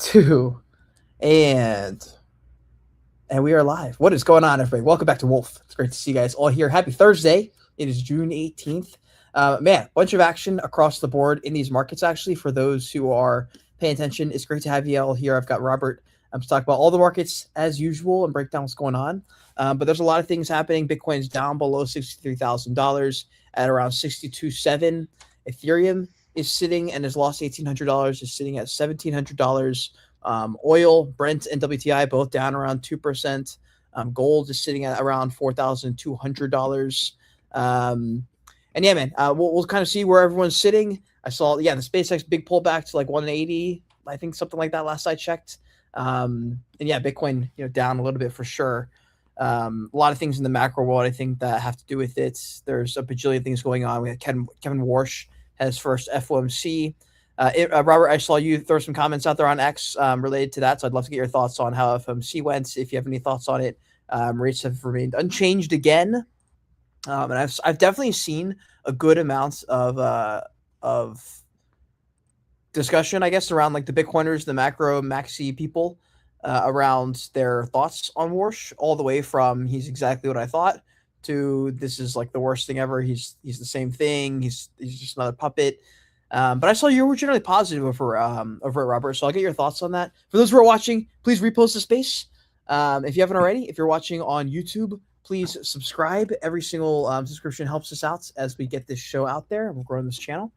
two, and we are live. What is going on, everybody? Welcome back to Wolf. It's great to see you guys all here. Happy Thursday. It is June 18th. Man, bunch of action across the board in these markets, actually. For those who are paying attention, it's great to have you all here. I've got Robert to talk about all the markets as usual and break down what's going on. But there's a lot of things happening. Bitcoin's down below $63,000 at around 62.7. Ethereum is sitting and has lost $1,800, is sitting at $1,700. Oil, Brent, and WTI both down around 2%. Gold is sitting at around $4,200. And yeah, man, we'll kind of see where everyone's sitting. I saw, the SpaceX big pullback to like 180, I think something like that last I checked. And yeah, Bitcoin, down a little bit for sure. A lot of things in the macro world, I think, that have to do with it. There's a bajillion things going on. We had Kevin Warsh has first FOMC. Robert, I saw you throw some comments out there on X related to that, so I'd love to get your thoughts on how FOMC went. If you have any thoughts on it, rates have remained unchanged again, and I've definitely seen a good amount of discussion, I guess, around like the Bitcoiners, the macro maxi people, around their thoughts on Warsh, all the way from he's exactly what I thought to this is like the worst thing ever. He's the same thing. He's just another puppet. But I saw you were generally positive over it, Robert. So I'll get your thoughts on that. For those who are watching, please repost the space. If you haven't already, if you're watching on YouTube, please subscribe. Every single subscription helps us out as we get this show out there. We're growing this channel,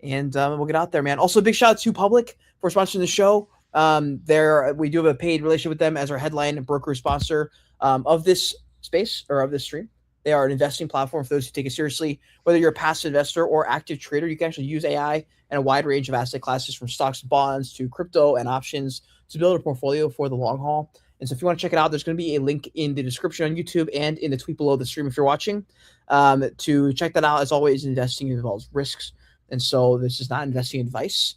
and we'll get out there, man. Also, big shout out to Public for sponsoring the show. We do have a paid relationship with them as our headline and broker sponsor of this space or of this stream. They are an investing platform for those who take it seriously. Whether you're a passive investor or active trader, you can actually use AI and a wide range of asset classes from stocks and bonds to crypto and options to build a portfolio for the long haul. And so if you want to check it out, there's going to be a link in the description on YouTube and in the tweet below the stream if you're watching to check that out. As always, investing involves risks. And so this is not investing advice.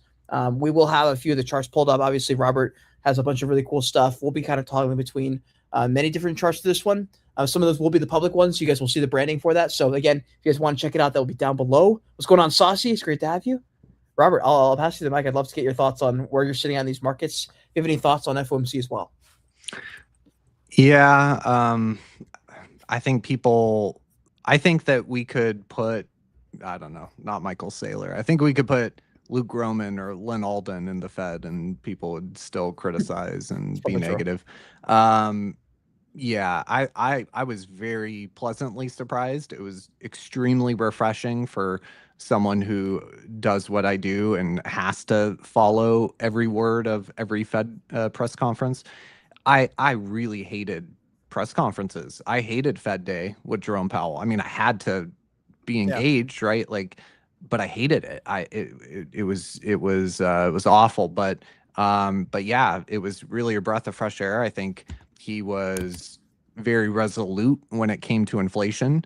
We will have a few of the charts pulled up. Obviously, Robert has a bunch of really cool stuff. We'll be kind of toggling between many different charts to this one. Some of those will be the public ones. You guys will see the branding for that. So again, if you guys want to check it out, that will be down below. What's going on, Saucy? It's great to have you. Robert, I'll pass you the mic. I'd love to get your thoughts on where you're sitting on these markets. If you have any thoughts on FOMC as well. Yeah, I think that we could put, I don't know, not Michael Saylor. I think we could put Luke Gromen or Lynn Alden in the Fed and people would still criticize and be negative. Yeah, I was very pleasantly surprised. It was extremely refreshing for someone who does what I do and has to follow every word of every Fed press conference. I really hated press conferences. I hated Fed Day with Jerome Powell. I mean, I had to be engaged, right? Like, but I hated it. It was awful. But yeah, it was really a breath of fresh air. I think he was very resolute when it came to inflation,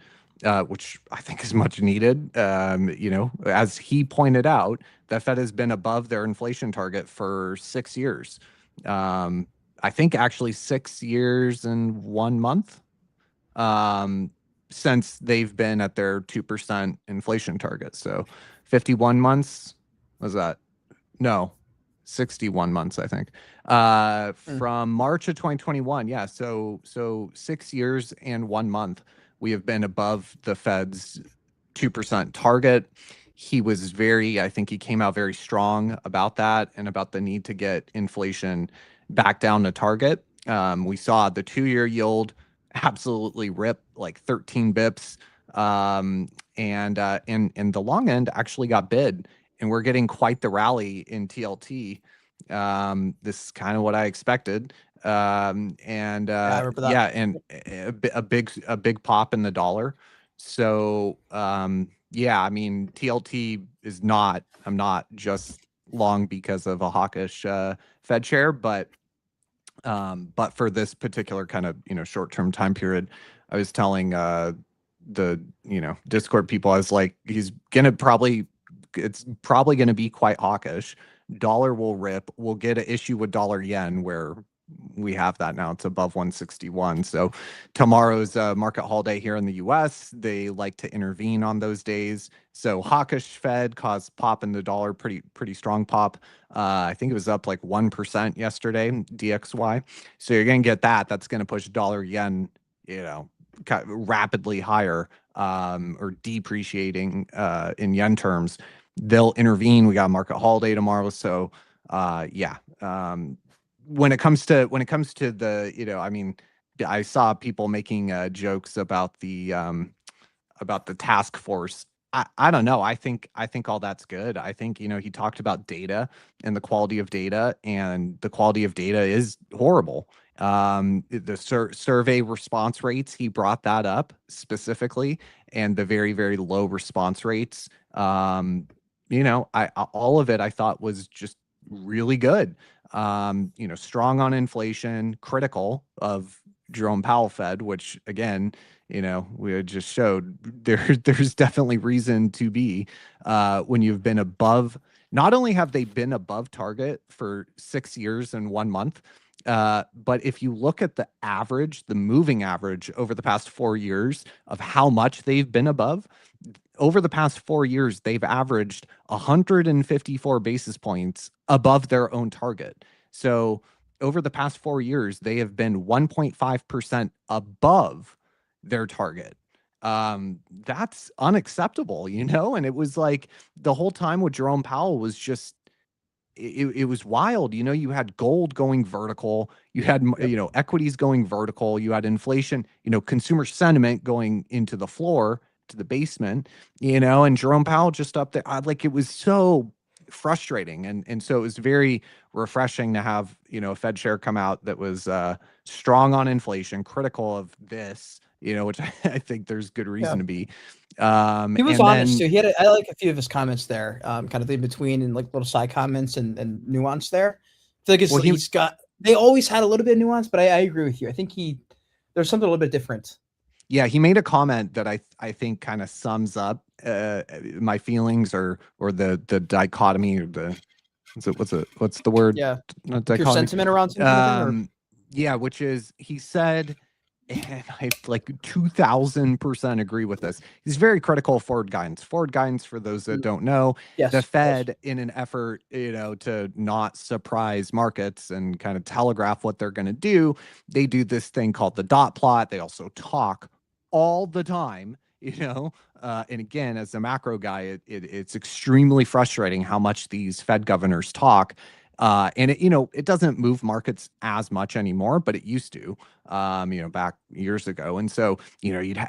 which I think is much needed. As he pointed out, the Fed has been above their inflation target for 6 years. I think actually 6 years and 1 month since they've been at their 2% inflation target. So 51 months, was that? No, 61 months, I think, from March of 2021. Yeah. So 6 years and 1 month, we have been above the Fed's 2% target. I think he came out very strong about that and about the need to get inflation back down to target. We saw the 2-year yield absolutely rip like 13 bips. And the long end actually got bid. And we're getting quite the rally in TLT. This is kind of what I expected. I remember that. Yeah, and a big pop in the dollar. So yeah, I mean, TLT is not. I'm not just long because of a hawkish Fed share, but for this particular kind of short-term time period, I was telling the Discord people, I was like, it's probably gonna be quite hawkish. Dollar will rip. We'll get an issue with dollar yen where we have that now. It's above 161. So tomorrow's market holiday here in the US. They like to intervene on those days. So hawkish Fed caused pop in the dollar, pretty strong pop. I think it was up like 1% yesterday, DXY. So you're going to get that. That's going to push dollar yen, rapidly higher, or depreciating in yen terms. They'll intervene. We got a market holiday tomorrow. So yeah. When it comes to the, I saw people making jokes about the task force. I don't know. I think all that's good. I think, he talked about data and the quality of data, and the quality of data is horrible. The survey response rates, he brought that up specifically, and the very, very low response rates. All of it I thought was just really good. Strong on inflation, critical of Jerome Powell Fed, which again, we had just showed there's definitely reason to be when you've been above. Not only have they been above target for 6 years and 1 month, but if you look at the average, the moving average over the past 4 years of how much they've been above, over the past 4 years, they've averaged 154 basis points above their own target. So over the past 4 years, they have been 1.5% above their target. That's unacceptable, and it was like the whole time with Jerome Powell was just, it was wild. You had gold going vertical, you had, equities going vertical, you had inflation, consumer sentiment going into the floor, to the basement, and Jerome Powell just up there. Like, it was so frustrating. And so it was very refreshing to have, a Fed chair come out that was strong on inflation, critical of this, which I think there's good reason to be. He was and honest then, too. I like a few of his comments there, kind of in between, and like little side comments and nuance there. I feel like well, he's got. They always had a little bit of nuance, but I agree with you. I think there's something a little bit different. yeah, he made a comment that I think kind of sums up my feelings, or the dichotomy, or what's the word? Yeah, Not pure dichotomy. sentiment around some kind of thing, or Yeah, which is, he said, and I like 2000% agree with this. He's very critical of forward guidance. Forward guidance, for those that don't know, yes, the Fed, in an effort, to not surprise markets and kind of telegraph what they're going to do, they do this thing called the dot plot. They also talk all the time, and again, as a macro guy, it's extremely frustrating how much these Fed governors talk. And it doesn't move markets as much anymore, but it used to, back years ago. And so,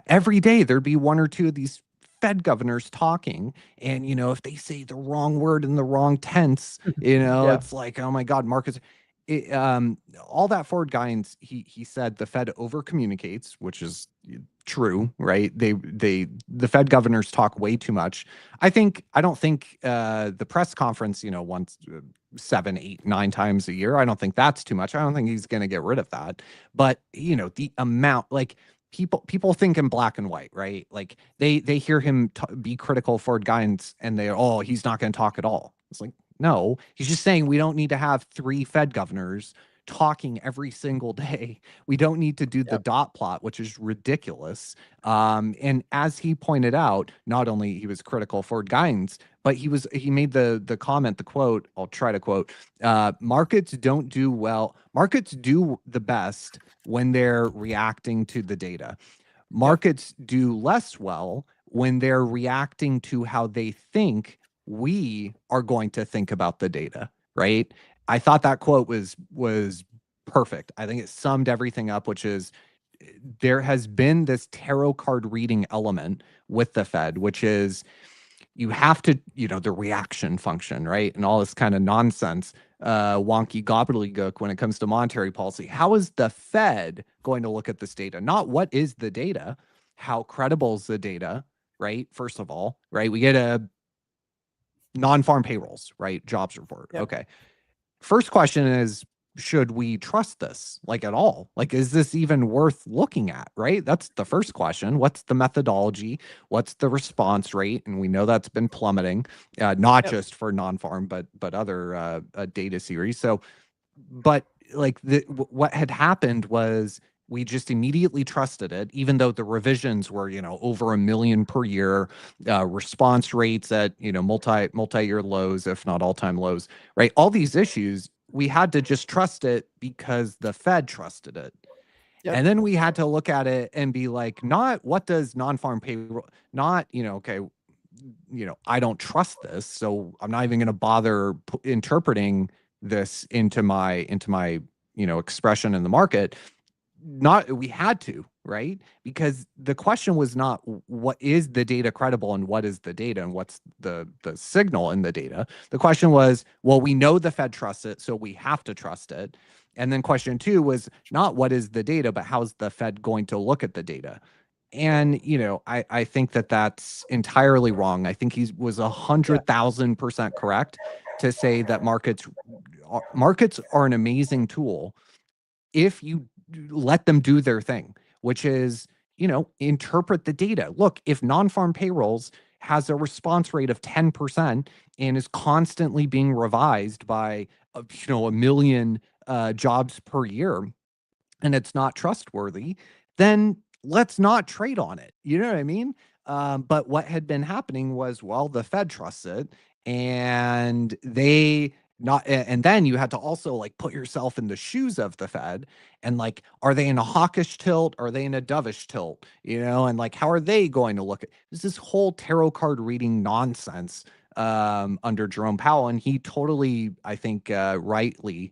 every day there'd be one or two of these Fed governors talking, and if they say the wrong word in the wrong tense, yeah, it's like, oh my God, markets. All that forward guidance, he said the Fed over communicates, which is true, right? The Fed governors talk way too much. I don't think the press conference, once 7, 8, 9 times a year, I don't think that's too much. I don't think he's going to get rid of that. But the amount, like, people think in black and white, right? Like, they hear him be critical of forward guidance, and he's not going to talk at all. It's like, no, he's just saying we don't need to have 3 Fed governors talking every single day. We don't need to do the dot plot, which is ridiculous. And as he pointed out, not only he was critical forward guidance, but he made the comment, the quote, I'll try to quote, markets don't do well. Markets do the best when they're reacting to the data. Markets do less well when they're reacting to how they think we are going to think about the data, right? I thought that quote was perfect. I think it summed everything up, which is, there has been this tarot card reading element with the Fed, which is, you have to, the reaction function, right? And all this kind of nonsense, wonky gobbledygook when it comes to monetary policy. How is the Fed going to look at this data? Not what is the data, how credible is the data, right? First of all, right? We get a non-farm payrolls, right? Jobs report. Yep. Okay. First question is, should we trust this, like, at all? Like, is this even worth looking at, right? That's the first question. What's the methodology? What's the response rate? And we know that's been plummeting, not just for non-farm, but other data series. So, but like what had happened was we just immediately trusted it, even though the revisions were, over 1 million per year, response rates at, multi-year lows, if not all-time lows, right? All these issues, we had to just trust it because the Fed trusted it. Yep. And then we had to look at it and be like, not what does non-farm payroll, not, okay, I don't trust this, so I'm not even going to bother interpreting this into my expression in the market. Not we had to, right? Because the question was not what is the data credible and what is the data and what's the signal in the data. The question was, well, we know the Fed trusts it, so we have to trust it. And then question 2 was not what is the data, but how's the Fed going to look at the data? And I think that that's entirely wrong. I think he was 100,000% correct to say that markets are an amazing tool if you let them do their thing, which is, interpret the data. Look, if non-farm payrolls has a response rate of 10% and is constantly being revised by, 1 million jobs per year, and it's not trustworthy, then let's not trade on it. You know what I mean? But what had been happening was, well, the Fed trusts it, and they not, and then you had to also like put yourself in the shoes of the Fed, and like, are they in a hawkish tilt? Are they in a dovish tilt? And like, how are they going to look at this whole tarot card reading nonsense under Jerome Powell? And he totally, I think, rightfully,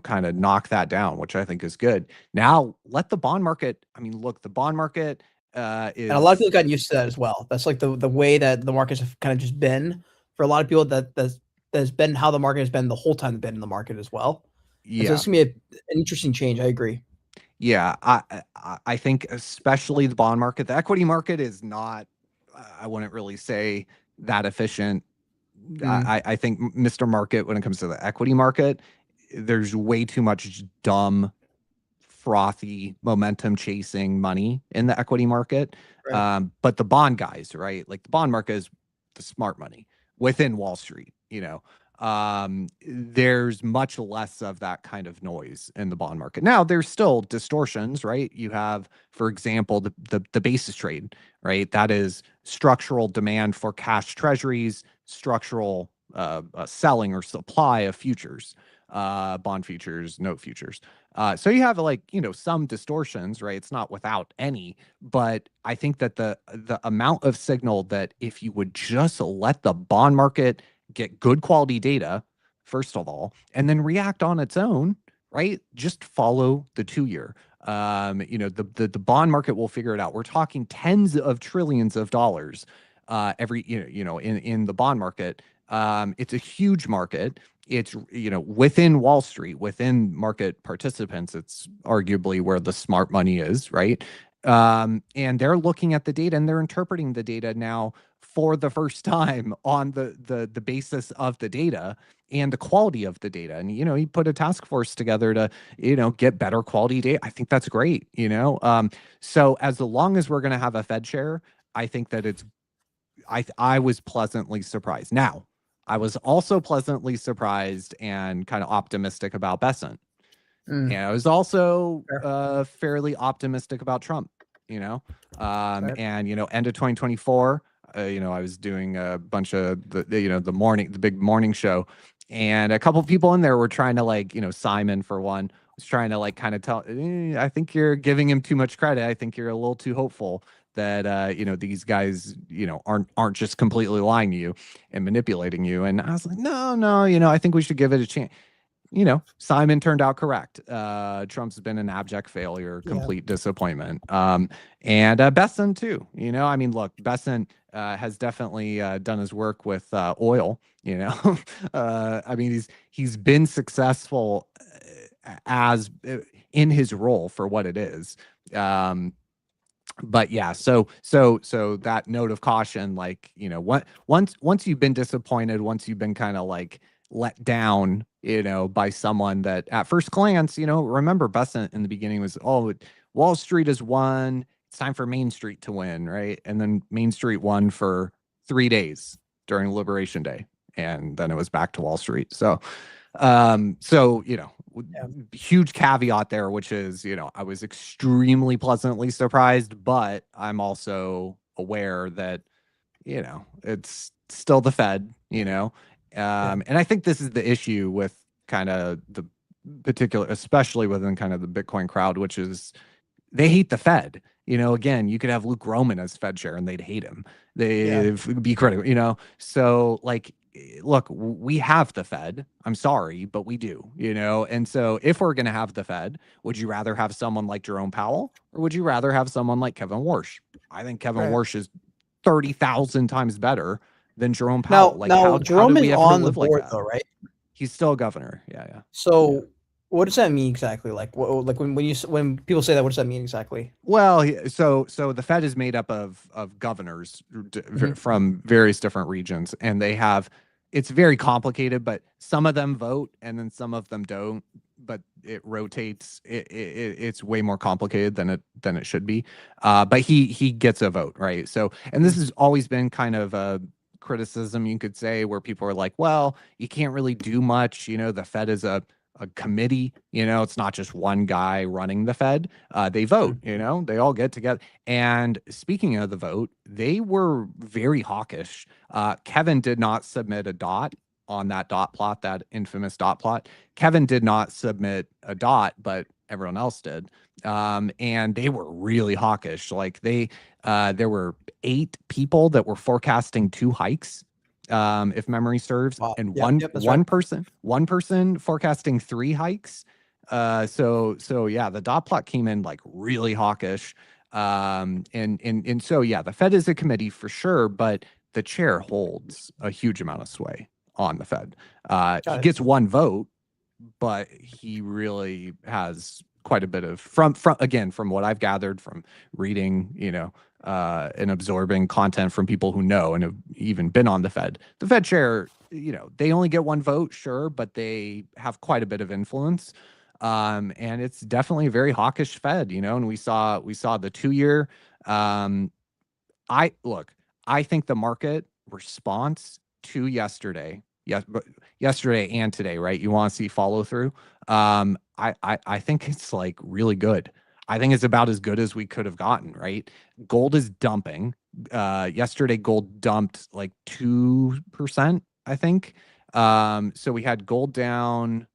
kind of knock that down, which I think is good. Now let the bond market. I mean, look, the bond market is, And a lot of people gotten used to that as well. That's like the way that the markets have kind of just been for a lot of people. That's been how the market has been the whole time they've been in the market as well. And so yeah, it's gonna be an interesting change. I agree. yeah. I think especially the bond market, the equity market is not. I wouldn't really say that efficient. Mm, I think Mr. Market, when it comes to the equity market, there's way too much dumb, frothy, momentum chasing money in the equity market. right. But the bond guys, right? Like the bond market is the smart money within Wall Street, there's much less of that kind of noise in the bond market. Now there's still distortions, right? You have, for example, the basis trade, right? That is structural demand for cash treasuries, structural selling or supply of futures, bond futures, note futures. So you have like, some distortions, right? It's not without any, but I think that the amount of signal that if you would just let the bond market get good quality data, first of all, and then react on its own, right? Just follow the 2-year. The bond market will figure it out. We're talking tens of trillions of dollars every, in the bond market. It's a huge market. It's, within Wall Street, within market participants, it's arguably where the smart money is, right? And they're looking at the data and they're interpreting the data now for the first time on the basis of the data and the quality of the data. And, he put a task force together to, get better quality data. I think that's great, so as long as we're going to have a Fed chair, I think that I was pleasantly surprised. Now, I was also pleasantly surprised and kind of optimistic about Besant. Mm, And I was also fair, fairly optimistic about Trump, fair. and, end of 2024, I was doing a bunch of the big morning show, and a couple people in there were trying to like, Simon for one was trying to like kind of tell, I think you're giving him too much credit. I think you're a little too hopeful that, these guys, aren't just completely lying to you and manipulating you. And I was like, no, I think we should give it a chance. Simon turned out correct. Trump's been an abject failure, Yeah. complete disappointment. And Besant too. I mean, look, Besant has definitely done his work with oil. I mean, he's been successful as in his role for what it is. But yeah, so that note of caution, like, what once you've been disappointed, once you've been kind of like let down, by someone that at first glance, remember Besant in the beginning was, oh, Wall Street has won. It's time for Main Street to win, right? And then Main Street won for 3 days during Liberation Day, and then it was back to Wall Street. So So, Yeah. huge caveat there, which is, I was extremely pleasantly surprised, but I'm also aware that, it's still the Fed, Yeah. and I think this is the issue with kind of the particular, especially within kind of the Bitcoin crowd, which is they hate the Fed. Again, you could have Luke Roman as Fed chair and they'd hate him. Yeah. They'd be critical, So, like, look, we have the Fed. I'm sorry, but we do, And so, if we're going to have the Fed, would you rather have someone like Jerome Powell or would you rather have someone like Kevin Warsh? I think Kevin Right. Warsh is 30,000 times better than Jerome Powell. Now, Like, now how Jerome did is we ever on the live like board that? though, right? He's still a governor. Yeah, yeah. Yeah. So, what does that mean exactly? Like, like when people say that, what does that mean exactly? Well, so the Fed is made up of governors Hmm. from various different regions, and it's very complicated. But some of them vote, and then some of them don't. But it rotates. It's way more complicated than it should be. But he gets a vote, right? So, and this has always been kind of a criticism, you could say, where people are like, well, you can't really do much. The Fed is a committee. It's not just one guy running the Fed. They vote. They all get together. And speaking of the vote, they were very hawkish. Kevin did not submit a dot on that dot plot, that infamous dot plot. Kevin did not submit a dot, but everyone else did. And they were really hawkish. Like there were 8 people that were forecasting 2 hikes, if memory serves, Wow. and Yep. Yep. That's right. one person forecasting 3 hikes. So yeah, the dot plot came in like really hawkish. And so yeah, the Fed is a committee for sure, but the chair holds a huge amount of sway on the Fed. He Got it. gets one vote, but he really has quite a bit of from what I've gathered from reading, and absorbing content from people who know and have even been on the Fed. The Fed chair, they only get one vote, sure, but they have quite a bit of influence. And it's definitely a very hawkish Fed, and we saw the 2-year. I look, I think the market response to yesterday, yes, but yesterday and today, right? You want to see follow through. I think it's like really good. I think it's about as good as we could have gotten, right? Gold is dumping. Yesterday gold dumped like 2%, I think. So we had gold down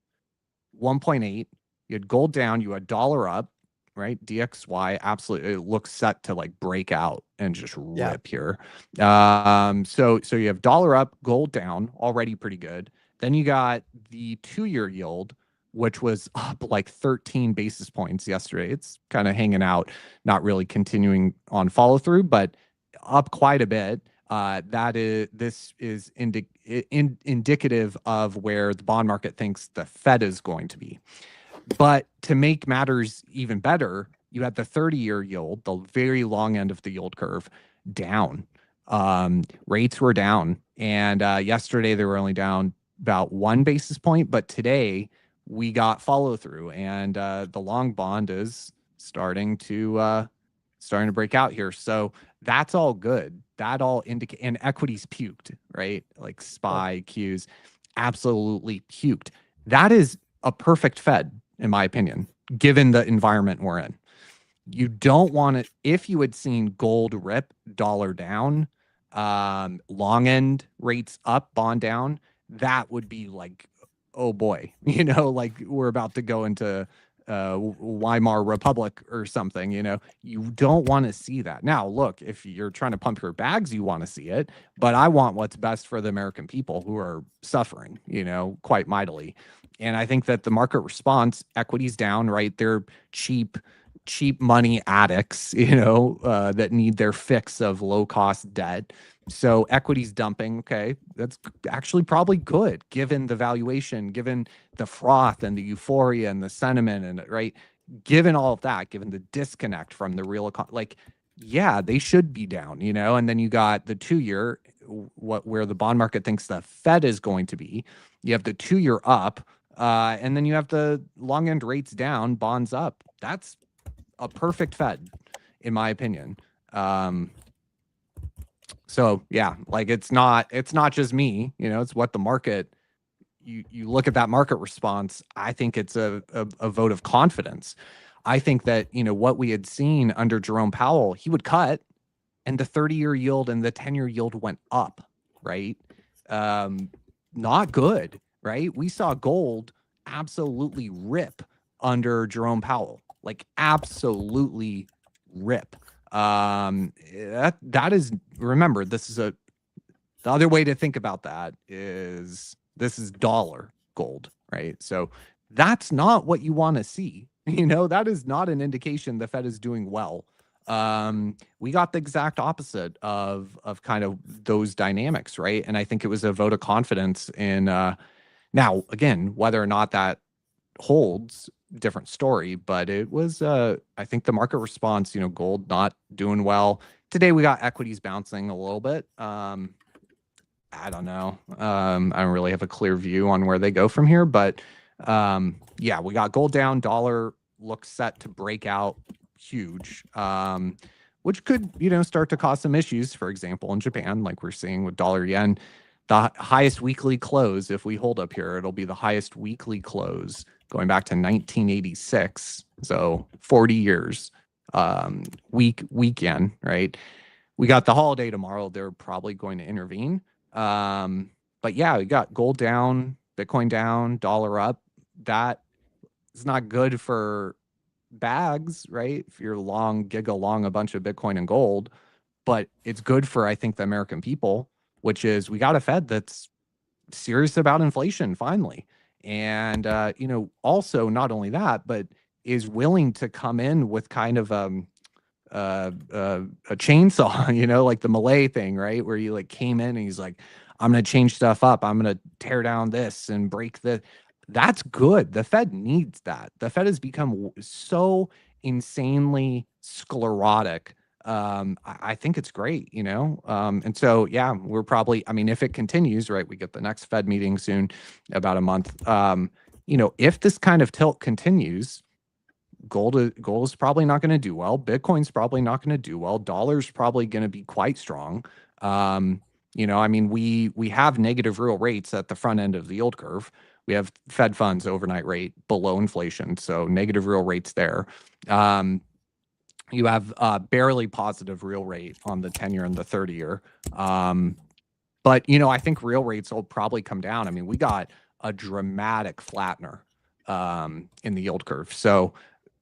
1.8. You had gold down, you had dollar up, right? DXY absolutely, it looks set to like break out and just Yeah. rip here. So you have dollar up, gold down, already pretty good. Then you got the 2-year yield, which was up like 13 basis points yesterday. It's kind of hanging out, not really continuing on follow through, but up quite a bit. This is indicative of where the bond market thinks the Fed is going to be. But to make matters even better, you had the 30-year yield, the very long end of the yield curve, down. Rates were down, and yesterday they were only down about 1 basis point, but today we got follow through, and the long bond is starting to break out here. So that's all good. That all indicate, and equities puked, right? Like Sure. SPY Qs absolutely puked. That is a perfect Fed, in my opinion, given the environment we're in. You don't want it. If you had seen gold rip, dollar down, long end rates up, bond down, that would be like, oh boy, like we're about to go into Weimar Republic or something. You don't want to see that. Now, look, if you're trying to pump your bags, you want to see it, but I want what's best for the American people who are suffering, quite mightily. And I think that the market response, equities down, right? They're cheap money addicts, that need their fix of low cost debt. So equities dumping, okay, that's actually probably good given the valuation, given the froth and the euphoria and the sentiment, and right, given all of that, given the disconnect from the real economy, like, yeah, they should be down, And then you got the 2-year, where the bond market thinks the Fed is going to be. You have the 2-year up, and then you have the long end rates down, bonds up. That's a perfect Fed, in my opinion. So yeah, like it's not just me, it's what the market you look at that market response, I think it's a vote of confidence. I think that, what we had seen under Jerome Powell, he would cut and the 30-year yield and the 10-year yield went up, right? Not good, right? We saw gold absolutely rip under Jerome Powell, like absolutely rip. That is, remember, the other way to think about that is this is dollar gold, right? So that's not what you want to see. That is not an indication the Fed is doing well. We got the exact opposite of kind of those dynamics, right? And I think it was a vote of confidence in now, again, whether or not that holds, different story, but it was I think the market response, gold not doing well. Today we got equities bouncing a little bit. I don't know. I don't really have a clear view on where they go from here, but yeah, we got gold down, dollar looks set to break out huge, which could, start to cause some issues. For example, in Japan, like we're seeing with dollar yen, the highest weekly close, if we hold up here, it'll be the highest weekly close going back to 1986. So 40 years, weekend, right? We got the holiday tomorrow. They're probably going to intervene. But yeah, we got gold down, Bitcoin down, dollar up. That is not good for bags, right? If you're giga long a bunch of Bitcoin and gold, but it's good for, I think, the American people, which is we got a Fed that's serious about inflation finally. And, also not only that, but is willing to come in with kind of a chainsaw, like the Malay thing, right? Where he like came in and he's like, I'm going to change stuff up. I'm going to tear down this and break the. That's good. The Fed needs that. The Fed has become so insanely sclerotic. I think it's great, and so, yeah, we're probably, if it continues, right, we get the next Fed meeting soon, about a month. If this kind of tilt continues, gold is probably not going to do well. Bitcoin's probably not going to do well. Dollar's probably going to be quite strong. We have negative real rates at the front end of the yield curve. We have Fed funds overnight rate below inflation, so negative real rates there. You have barely positive real rate on the 10-year and the 30-year. But, I think real rates will probably come down. We got a dramatic flattener in the yield curve. So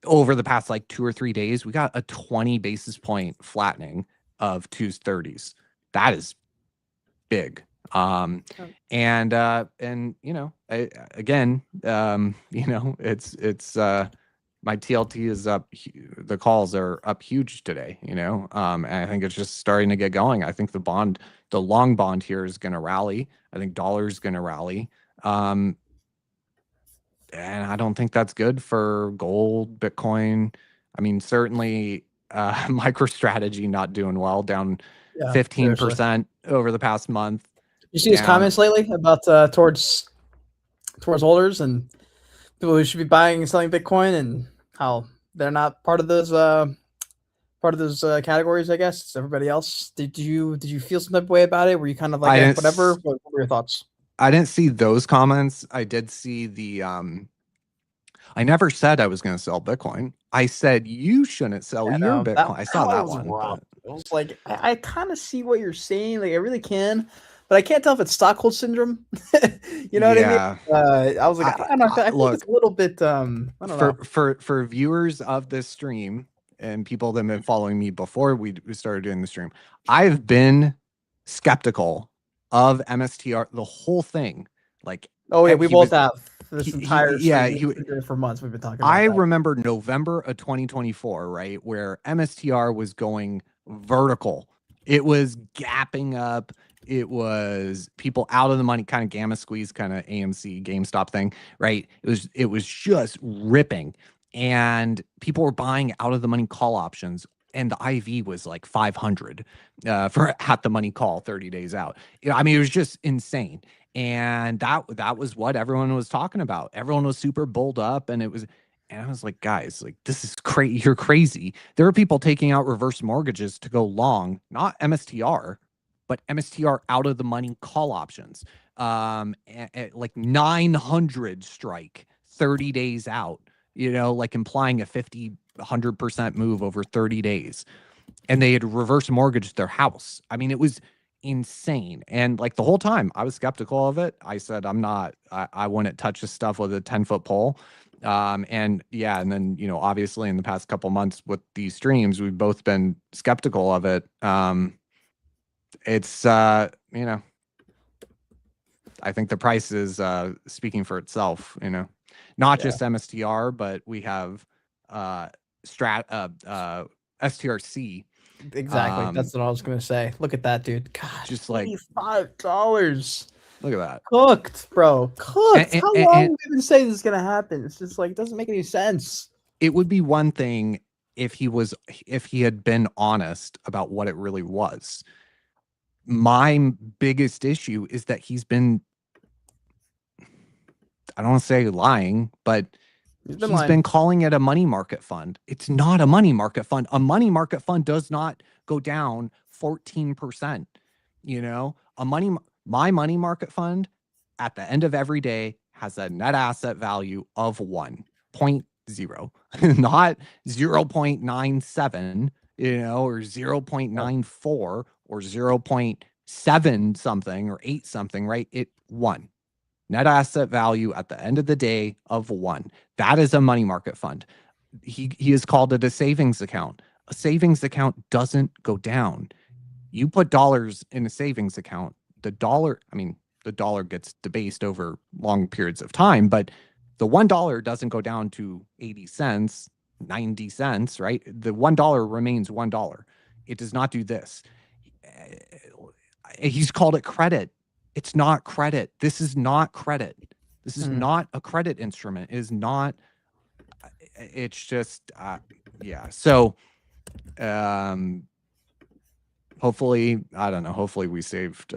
over the past like 2 or 3 days, we got a 20 basis point flattening of 230s. That is big. Again, it's my TLT is up. The calls are up huge today, and I think it's just starting to get going. I think the long bond here is going to rally. I think dollar is going to rally. And I don't think that's good for gold, Bitcoin. Certainly MicroStrategy not doing well, down 15% over the past month. You see his comments lately about towards holders and people who should be buying and selling Bitcoin and how they're not part of those categories, I guess. It's everybody else. Did you feel some type of way about it? Were you kind of like whatever? What were your thoughts? I didn't see those comments. I did see the I never said I was going to sell Bitcoin. I said you shouldn't sell your Bitcoin. I saw that one. It was like I kind of see what you're saying. Like I really can, but I can't tell if it's Stockholm syndrome. You know what I mean? I was like, I don't know. I think it's a little bit. I don't know. For viewers of this stream and people that have been following me before we started doing the stream, I've been skeptical of MSTR, the whole thing. Like, oh yeah, we both have. This entire for months we've been talking about I remember November of 2024, right, where MSTR was going vertical. It was gapping up. It was people out of the money, kind of gamma squeeze, kind of AMC GameStop thing, right? It was just ripping, and people were buying out of the money call options, and the IV was like 500 for at the money call 30 days out. It was just insane. And that was what everyone was talking about. Everyone was super bulled up, and I was like, guys, like, this is crazy. You're crazy. There are people taking out reverse mortgages to go long, not MSTR, but MSTR out of the money call options, like 900 strike 30 days out, like implying a 100% move over 30 days. And they had reverse mortgaged their house. I mean, it was insane. And like the whole time I was skeptical of it. I said, I wouldn't touch this stuff with a 10-foot pole. And then, obviously in the past couple months with these streams, we've both been skeptical of it. It's, I think the price is speaking for itself, not just MSTR, but we have STRC. Exactly. That's what I was going to say. Look at that, dude. God, just like $25. Look at that. Cooked, bro. Cooked. How long have we been saying this is going to happen? It's just like, it doesn't make any sense. It would be one thing if he had been honest about what it really was. My biggest issue is that he's been, I don't want to say lying, but he's been calling it a money market fund. It's not a money market fund. A money market fund does not go down 14%. My money market fund at the end of every day has a net asset value of 1.0, not 0.97, or 0.94 or 0.7 something or 8 something, right? It 1. Net asset value at the end of the day of 1. That is a money market fund. He has called it a savings account. A savings account doesn't go down. You put dollars in a savings account, the dollar gets debased over long periods of time, but the $1 doesn't go down to 80 cents, 90 cents, right? The $1 remains $1. It does not do this. He's called it credit. It's not credit. This is not credit. This is not a credit instrument. It is not. It's just, yeah. So, hopefully, I don't know. Hopefully, we saved.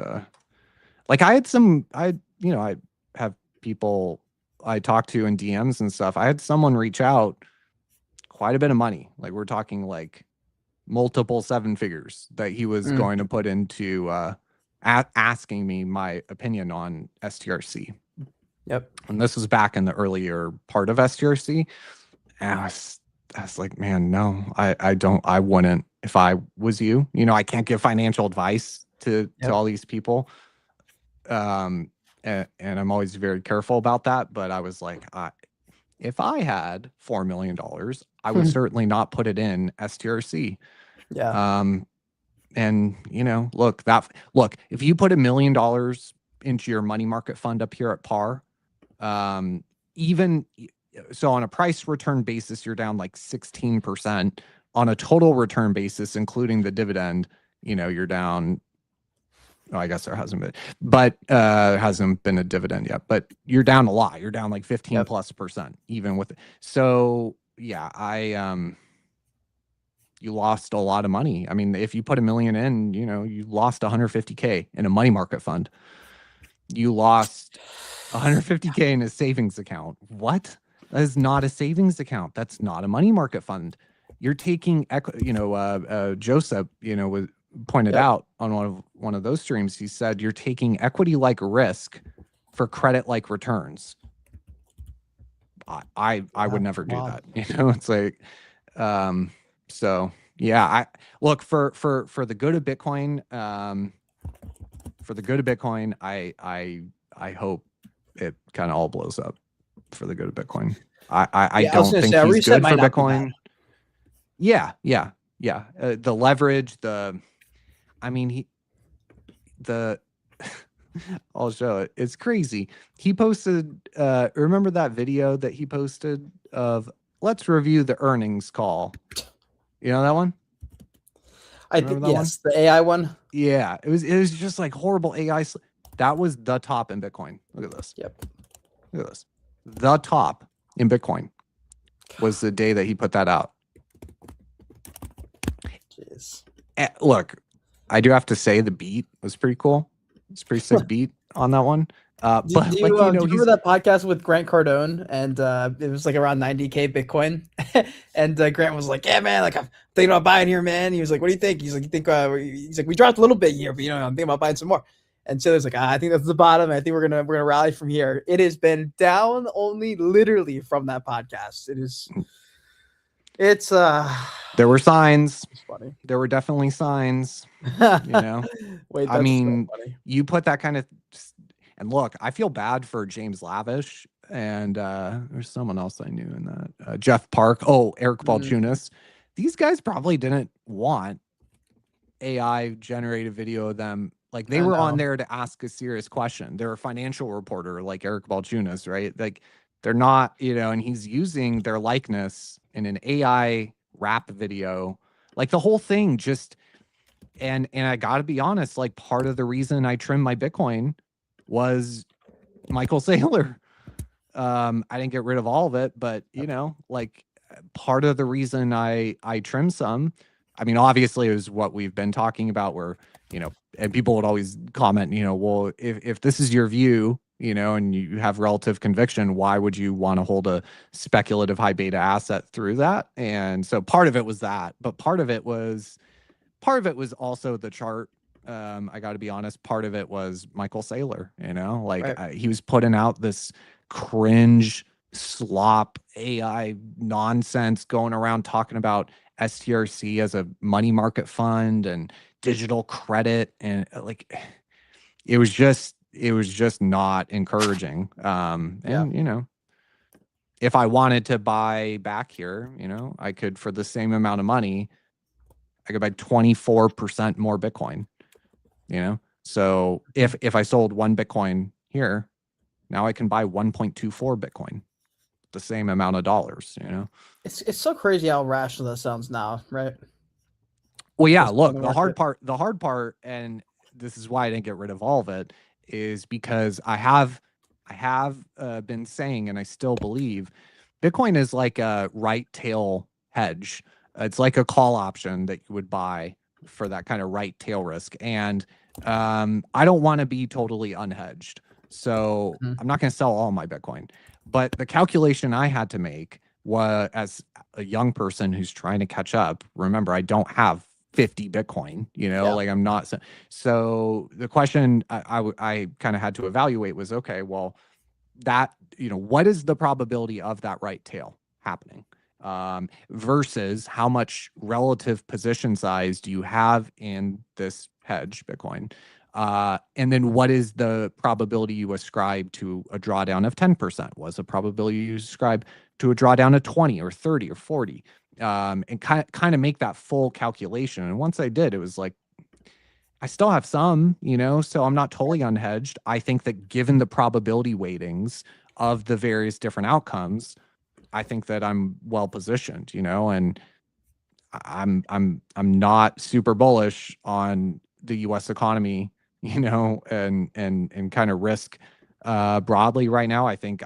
Like I have people I talk to in DMs and stuff. I had someone reach out, quite a bit of money. Like we're talking like multiple 7 figures that he was going to put into. Asking me my opinion on STRC. Yep. And this was back in the earlier part of STRC. And I was like, man, no, I wouldn't if I was you. I can't give financial advice to all these people. And I'm always very careful about that. But I was like, if I had $4 million, I would certainly not put it in STRC. Yeah. And look, if you put $1 million into your money market fund up here at par, even so on a price return basis, you're down like 16%. On a total return basis, including the dividend, you're down. Oh, I guess there hasn't been a dividend yet, but you're down a lot. You're down like 15+%, even with it. So yeah, you lost a lot of money. I mean, if you put $1 million in, you lost 150K in a money market fund. You lost 150K in a savings account. What? That is not a savings account. That's not a money market fund. You're taking, Joseph, was pointed out on one of those streams. He said you're taking equity-like risk for credit-like returns. I would never do that. It's like, so yeah, I look for the good of Bitcoin. For the good of Bitcoin, I hope it kind of all blows up for the good of Bitcoin. I don't think he's good for Bitcoin. Yeah. The leverage, I'll show it. It's crazy. He posted, remember that video that he posted of let's review the earnings call. You know that one? I think yes, the AI one. Yeah, it was just like horrible AI. That was the top in Bitcoin. Look at this. Yep. Look at this. The top in Bitcoin was the day that he put that out. Jeez. Look, I do have to say the beat was pretty cool. It's a pretty sick beat on that one. But like, do you he's remember that podcast with Grant Cardone? And it was like around 90K Bitcoin. And Grant was like, "Yeah, man, like I'm thinking about buying here, man." He was like, "What do you think?" He's like, "You think?" He's like, "We dropped a little bit here, but I'm thinking about buying some more." And so there's like, I think that's the bottom. I think we're gonna rally from here. It has been down only literally from that podcast. It's there were signs. it's funny. There were definitely signs. Wait, I that's so mean, funny. you put that kind of, and look, I feel bad for James Lavish and there's someone else I knew in that, Jeff Park. Oh, Eric Mm, Balchunas. These guys probably didn't want AI generated video of them. Like, they I were on know. there to ask a serious question. They're a financial reporter like Eric Balchunas, right? Like, they're not, and he's using their likeness in an AI rap video. Like, the whole thing just, and I got to be honest, like, part of the reason I trimmed my Bitcoin was Michael Saylor. I didn't get rid of all of it, but like, part of the reason I trimmed some, I mean, obviously it was what we've been talking about, where, and people would always comment, well, if this is your view, and you have relative conviction, why would you want to hold a speculative high beta asset through that? And so part of it was that, but part of it was also the chart. I got to be honest, part of it was Michael Saylor, like, Right. he was putting out this cringe slop AI nonsense, going around talking about STRC as a money market fund and digital credit, and like, it was just not encouraging. Yeah. And if I wanted to buy back here, I could, for the same amount of money, I could buy 24% more Bitcoin, So if I sold one Bitcoin here, now I can buy 1.24 Bitcoin, the same amount of dollars, It's so crazy how rational that sounds now, right? Well, yeah, This part of look, the the hard part, and this is why I didn't get rid of all of it, is because I have been saying, and I still believe, Bitcoin is like a right tail hedge. It's like a call option that you would buy for that kind of right tail risk. And I don't want to be totally unhedged. So Mhm. I'm not going to sell all my Bitcoin. But the calculation I had to make was, as a young person who's trying to catch up, remember, I don't have 50 Bitcoin, Yeah. like, I'm not. So the question I kind of had to evaluate was, okay, well, that, what is the probability of that right tail happening, versus how much relative position size do you have in this hedge Bitcoin? And then what is the probability you ascribe to a drawdown of 10%? What's the probability you ascribe to a drawdown of 20 or 30 or 40? And kind of make that full calculation. And once I did, it was like, I still have some, so I'm not totally unhedged. I think that, given the probability weightings of the various different outcomes, I think that I'm well positioned, and I'm not super bullish on the US economy, and kind of risk broadly right now. I think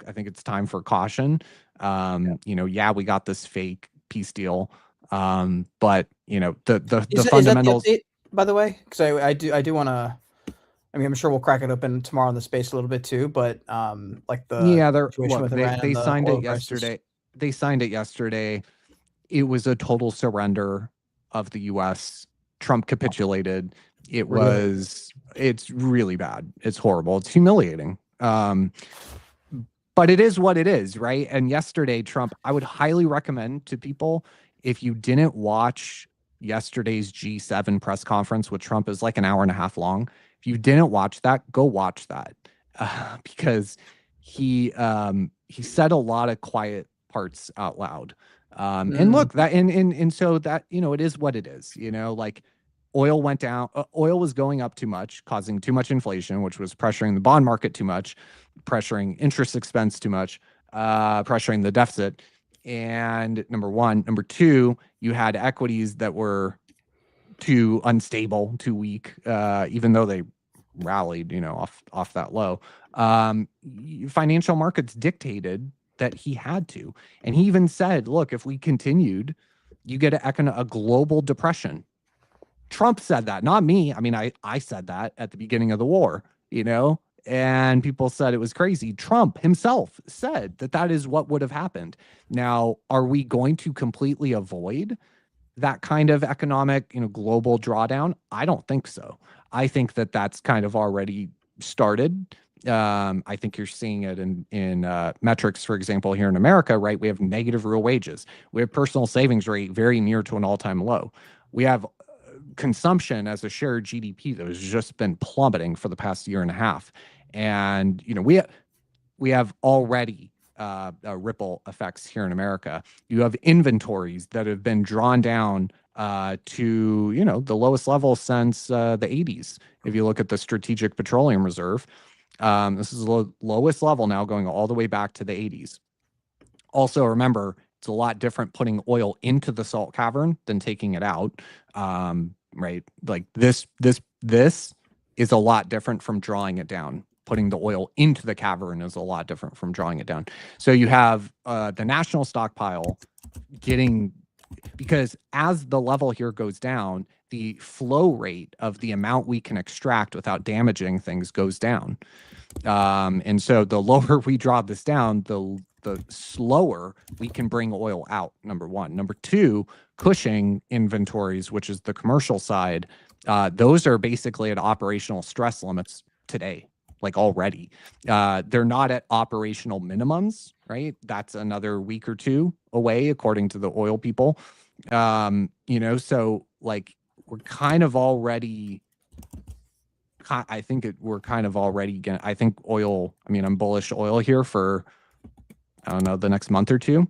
it's time for caution. Yeah, we got this fake peace deal. But the Is that the fundamentals. update, by the way? Because I do want to. I mean, I'm sure we'll crack it open tomorrow in the space a little bit too. But like the Yeah, situation with they Iran they and the signed it oil prices. yesterday. They signed it yesterday. It was a total surrender of the US. Trump capitulated. Really? It's really bad. It's horrible. It's humiliating. But it is what it is, right? And yesterday, Trump, I would highly recommend to people, if you didn't watch yesterday's G7 press conference with Trump, is like an hour and a half long. If you didn't watch that, go watch that, because he said a lot of quiet parts out loud. And Mm, look, that and so that, it is what it is. Like, oil went down. Oil was going up too much, causing too much inflation, which was pressuring the bond market too much, pressuring interest expense too much, pressuring the deficit. And number one. Number two, you had equities that were too unstable, too weak, even though they rallied, off that low. Financial markets dictated that he had to. And he even said, look, if we continued, you get a global depression. Trump said that, not me. I mean, I said that at the beginning of the war, and people said it was crazy. Trump himself said that that is what would have happened. Now, are we going to completely avoid that kind of economic, global drawdown? I don't think so. I think that that's kind of already started. I think you're seeing it in metrics, for example, here in America, right? We have negative real wages. We have personal savings rate very near to an all-time low. We have consumption as a share of GDP that has just been plummeting for the past year and a half. And, we have already ripple effects here in America. You have inventories that have been drawn down to, the lowest level since the 80s. If you look at the Strategic Petroleum Reserve, this is the lowest level now, going all the way back to the 80s. Also, remember, it's a lot different putting oil into the salt cavern than taking it out. Right? Like this is a lot different from drawing it down. Putting the oil into the cavern is a lot different from drawing it down. So you have the national stockpile because as the level here goes down, the flow rate of the amount we can extract without damaging things goes down. And so the lower we draw this down, the slower we can bring oil out, number one. Number two, Cushing inventories, which is the commercial side, those are basically at operational stress limits today, like already. They're not at operational minimums, right? That's another week or two away, according to the oil people. So like we're kind of already, I think we're kind of already getting, I think oil, I'm bullish oil here for, I don't know, the next month or two.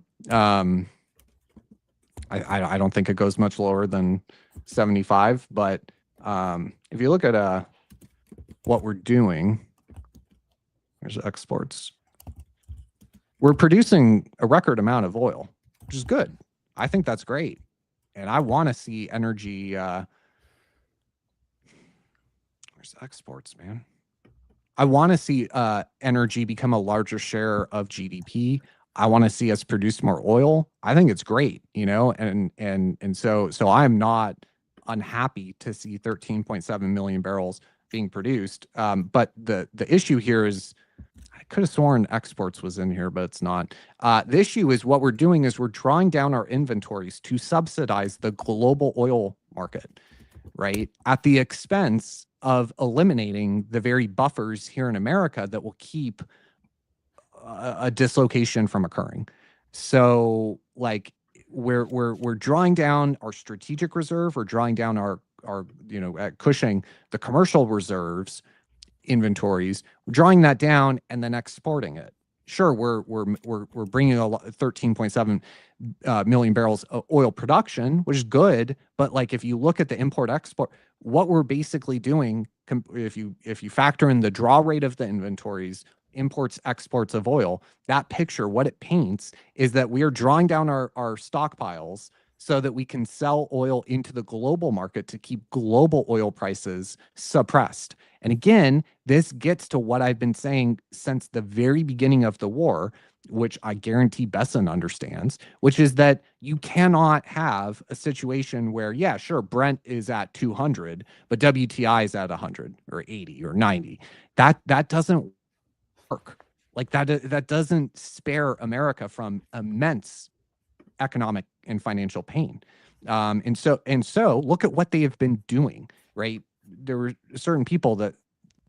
I don't think it goes much lower than 75, but if you look at what we're doing, there's exports. We're producing a record amount of oil, which is good. I think that's great. And I want to see energy. Where's exports, man? I want to see energy become a larger share of GDP. I want to see us produce more oil. I think it's great, and so I'm not unhappy to see 13.7 million barrels being produced. But the issue here is, I could have sworn exports was in here, but it's not. The issue is what we're doing is we're drawing down our inventories to subsidize the global oil market, right? At the expense of eliminating the very buffers here in America that will keep a dislocation from occurring. So like we're drawing down our strategic reserve, we're drawing down our at Cushing, the commercial reserves inventories, we're drawing that down and then exporting it. Sure, we're bringing 13.7 million barrels of oil production, which is good, but like if you look at the import export, what we're basically doing, if you factor in the draw rate of the inventories, imports, exports of oil, that picture, what it paints is that we are drawing down our stockpiles so that we can sell oil into the global market to keep global oil prices suppressed. And again, this gets to what I've been saying since the very beginning of the war, which I guarantee Besson understands, which is that you cannot have a situation where, yeah, sure, Brent is at 200, but WTI is at 100 or 80 or 90. That doesn't work. Like that doesn't spare America from immense economic and financial pain. And so look at what they have been doing, right? There were certain people that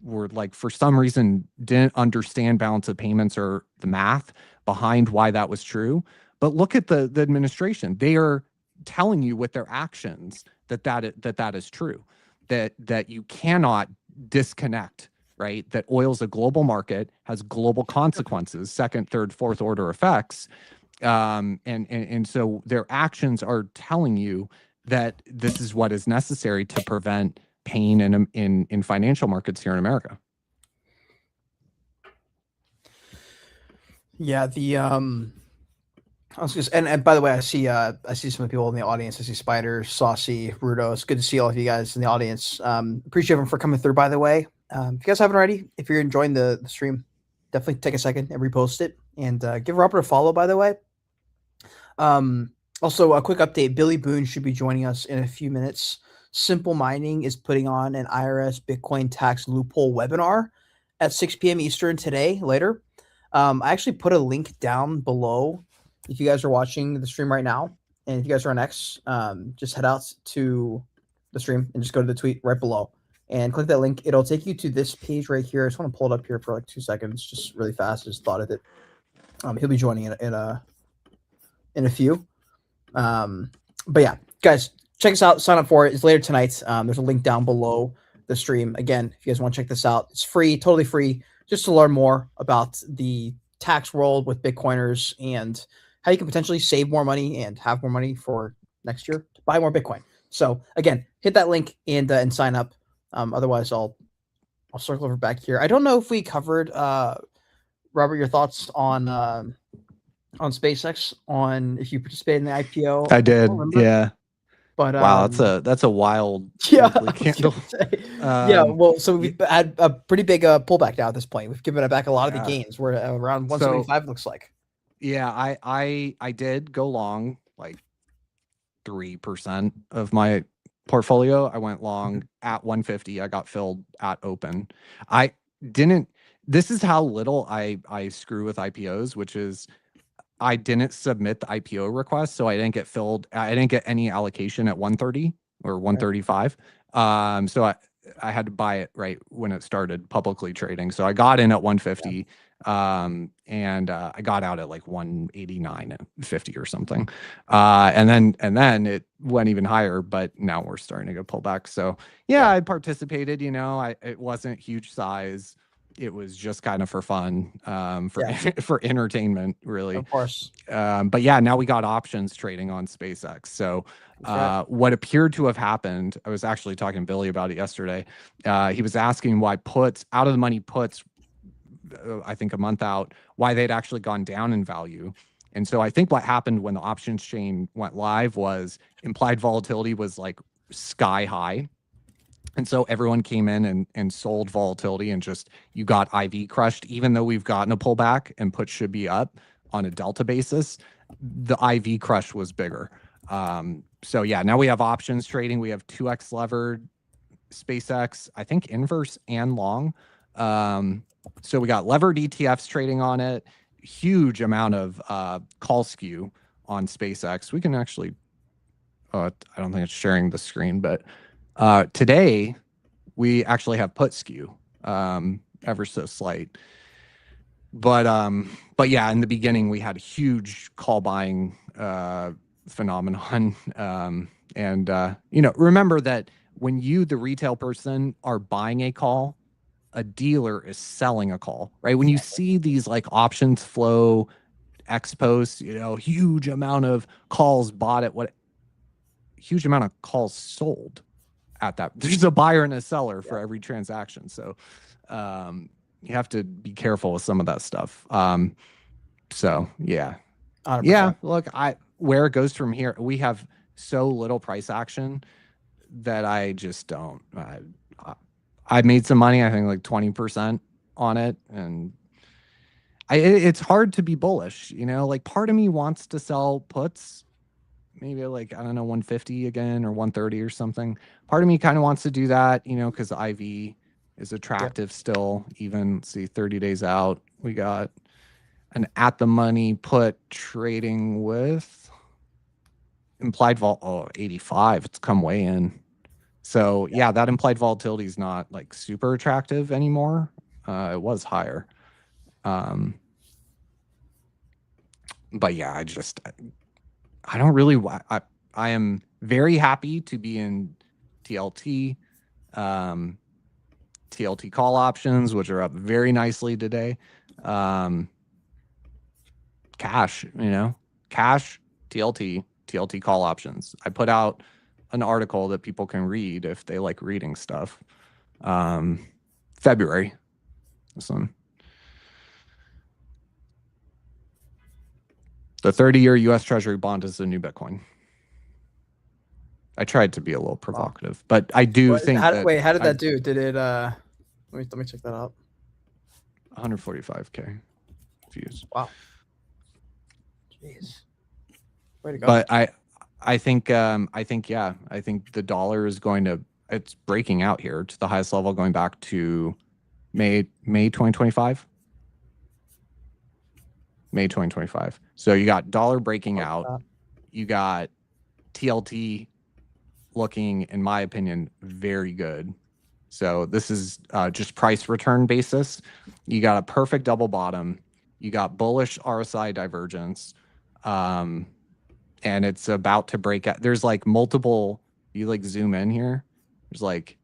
were like, for some reason, didn't understand balance of payments or the math behind why that was true. But look at the administration. They are telling you with their actions that is true, that you cannot disconnect, right? That oil's a global market, has global consequences, second, third, fourth order effects. And so their actions are telling you that this is what is necessary to prevent pain in financial markets here in America. Yeah, I was just, and by the way, I see some people in the audience. I see Spider, Saucy, Rudo. It's good to see all of you guys in the audience. Appreciate everyone for coming through, by the way. If you guys haven't already, if you're enjoying the stream, definitely take a second and repost it, and give Robert a follow, by the way. Also, a quick update. Billy Boone should be joining us in a few minutes. Simple Mining is putting on an IRS Bitcoin tax loophole webinar. at 6 p.m. Eastern today, later. I actually put a link down below if you guys are watching the stream right now. And if you guys are on X, just head out to the stream and just go to the tweet right below and click that link. It'll take you to this page right here. I just want to pull it up here for like 2 seconds, just really fast. Just thought of it. He'll be joining in a few. But yeah, guys, check us out. Sign up for it. It's later tonight. There's a link down below the stream. Again, if you guys want to check this out, it's free, totally free, just to learn more about the tax world with Bitcoiners and how you can potentially save more money and have more money for next year to buy more Bitcoin. So again, hit that link and sign up. Otherwise, I'll circle over back here. I don't know if we covered Robert, your thoughts on Spacex, on if you participated in the IPO. I did, yeah. But wow, that's a wild yeah, candle. Yeah, well, so we've had a pretty big pullback now at this point. We've given it back a lot of the gains. We're around 175, looks like. Yeah, I did go long like 3% of my portfolio. I went long at 150. I got filled at open. I didn't. This is how little I screw with IPOs, which is I didn't submit the IPO request, so I didn't get filled. I didn't get any allocation at 130 or 135. So I had to buy it right when it started publicly trading. So I got in at 150, and I got out at like 189.50 or something. And then it went even higher, but now we're starting to go pull back. So yeah, I participated. It wasn't huge size. It was just kind of for fun, for entertainment, really. Of course. But yeah, now we got options trading on SpaceX. So what appeared to have happened, I was actually talking to Billy about it yesterday. He was asking why puts, out of the money puts, I think a month out, why they'd actually gone down in value. And so I think what happened when the options chain went live was implied volatility was like sky high. And so everyone came in and sold volatility, and just you got IV crushed. Even though we've gotten a pullback and puts should be up on a delta basis, the IV crush was bigger. So yeah, now we have options trading. We have 2x levered SpaceX, I think inverse and long. So we got levered ETFs trading on it. Huge amount of call skew on SpaceX. We can actually, I don't think it's sharing the screen, but today we actually have put skew, ever so slight. But yeah, in the beginning we had a huge call buying phenomenon. Remember that when you, the retail person, are buying a call, a dealer is selling a call, right? When you see these like options flow expos, huge amount of calls bought at huge amount of calls sold at that. There's a buyer and a seller for every transaction. So you have to be careful with some of that stuff. So yeah. 100%. Yeah, look, where it goes from here, we have so little price action that I just don't. I made some money, I think like 20% on it, and it's hard to be bullish, like part of me wants to sell puts, maybe like, I don't know, 150 again or 130 or something. Part of me kind of wants to do that, because IV is attractive still, even, let's see, 30 days out. We got an at the money put trading with implied 85. It's come way in. So yeah, that implied volatility is not like super attractive anymore. It was higher. But yeah, I don't really, I am very happy to be in TLT, TLT call options, which are up very nicely today. Cash, cash, TLT call options. I put out an article that people can read if they like reading stuff. February, this one. The 30-year U.S. Treasury bond is the new Bitcoin. I tried to be a little provocative, but I do think that... Wait, how did that do? Did it... Let me check that out. 145K views. Wow. Jeez. Way to go. But I think the dollar is going to... It's breaking out here to the highest level, going back to May 2025. May 2025. So you got dollar breaking out. You got TLT looking, in my opinion, very good. So this is just price return basis. You got a perfect double bottom. You got bullish RSI divergence. And it's about to break out. There's like multiple, you like zoom in here. There's like,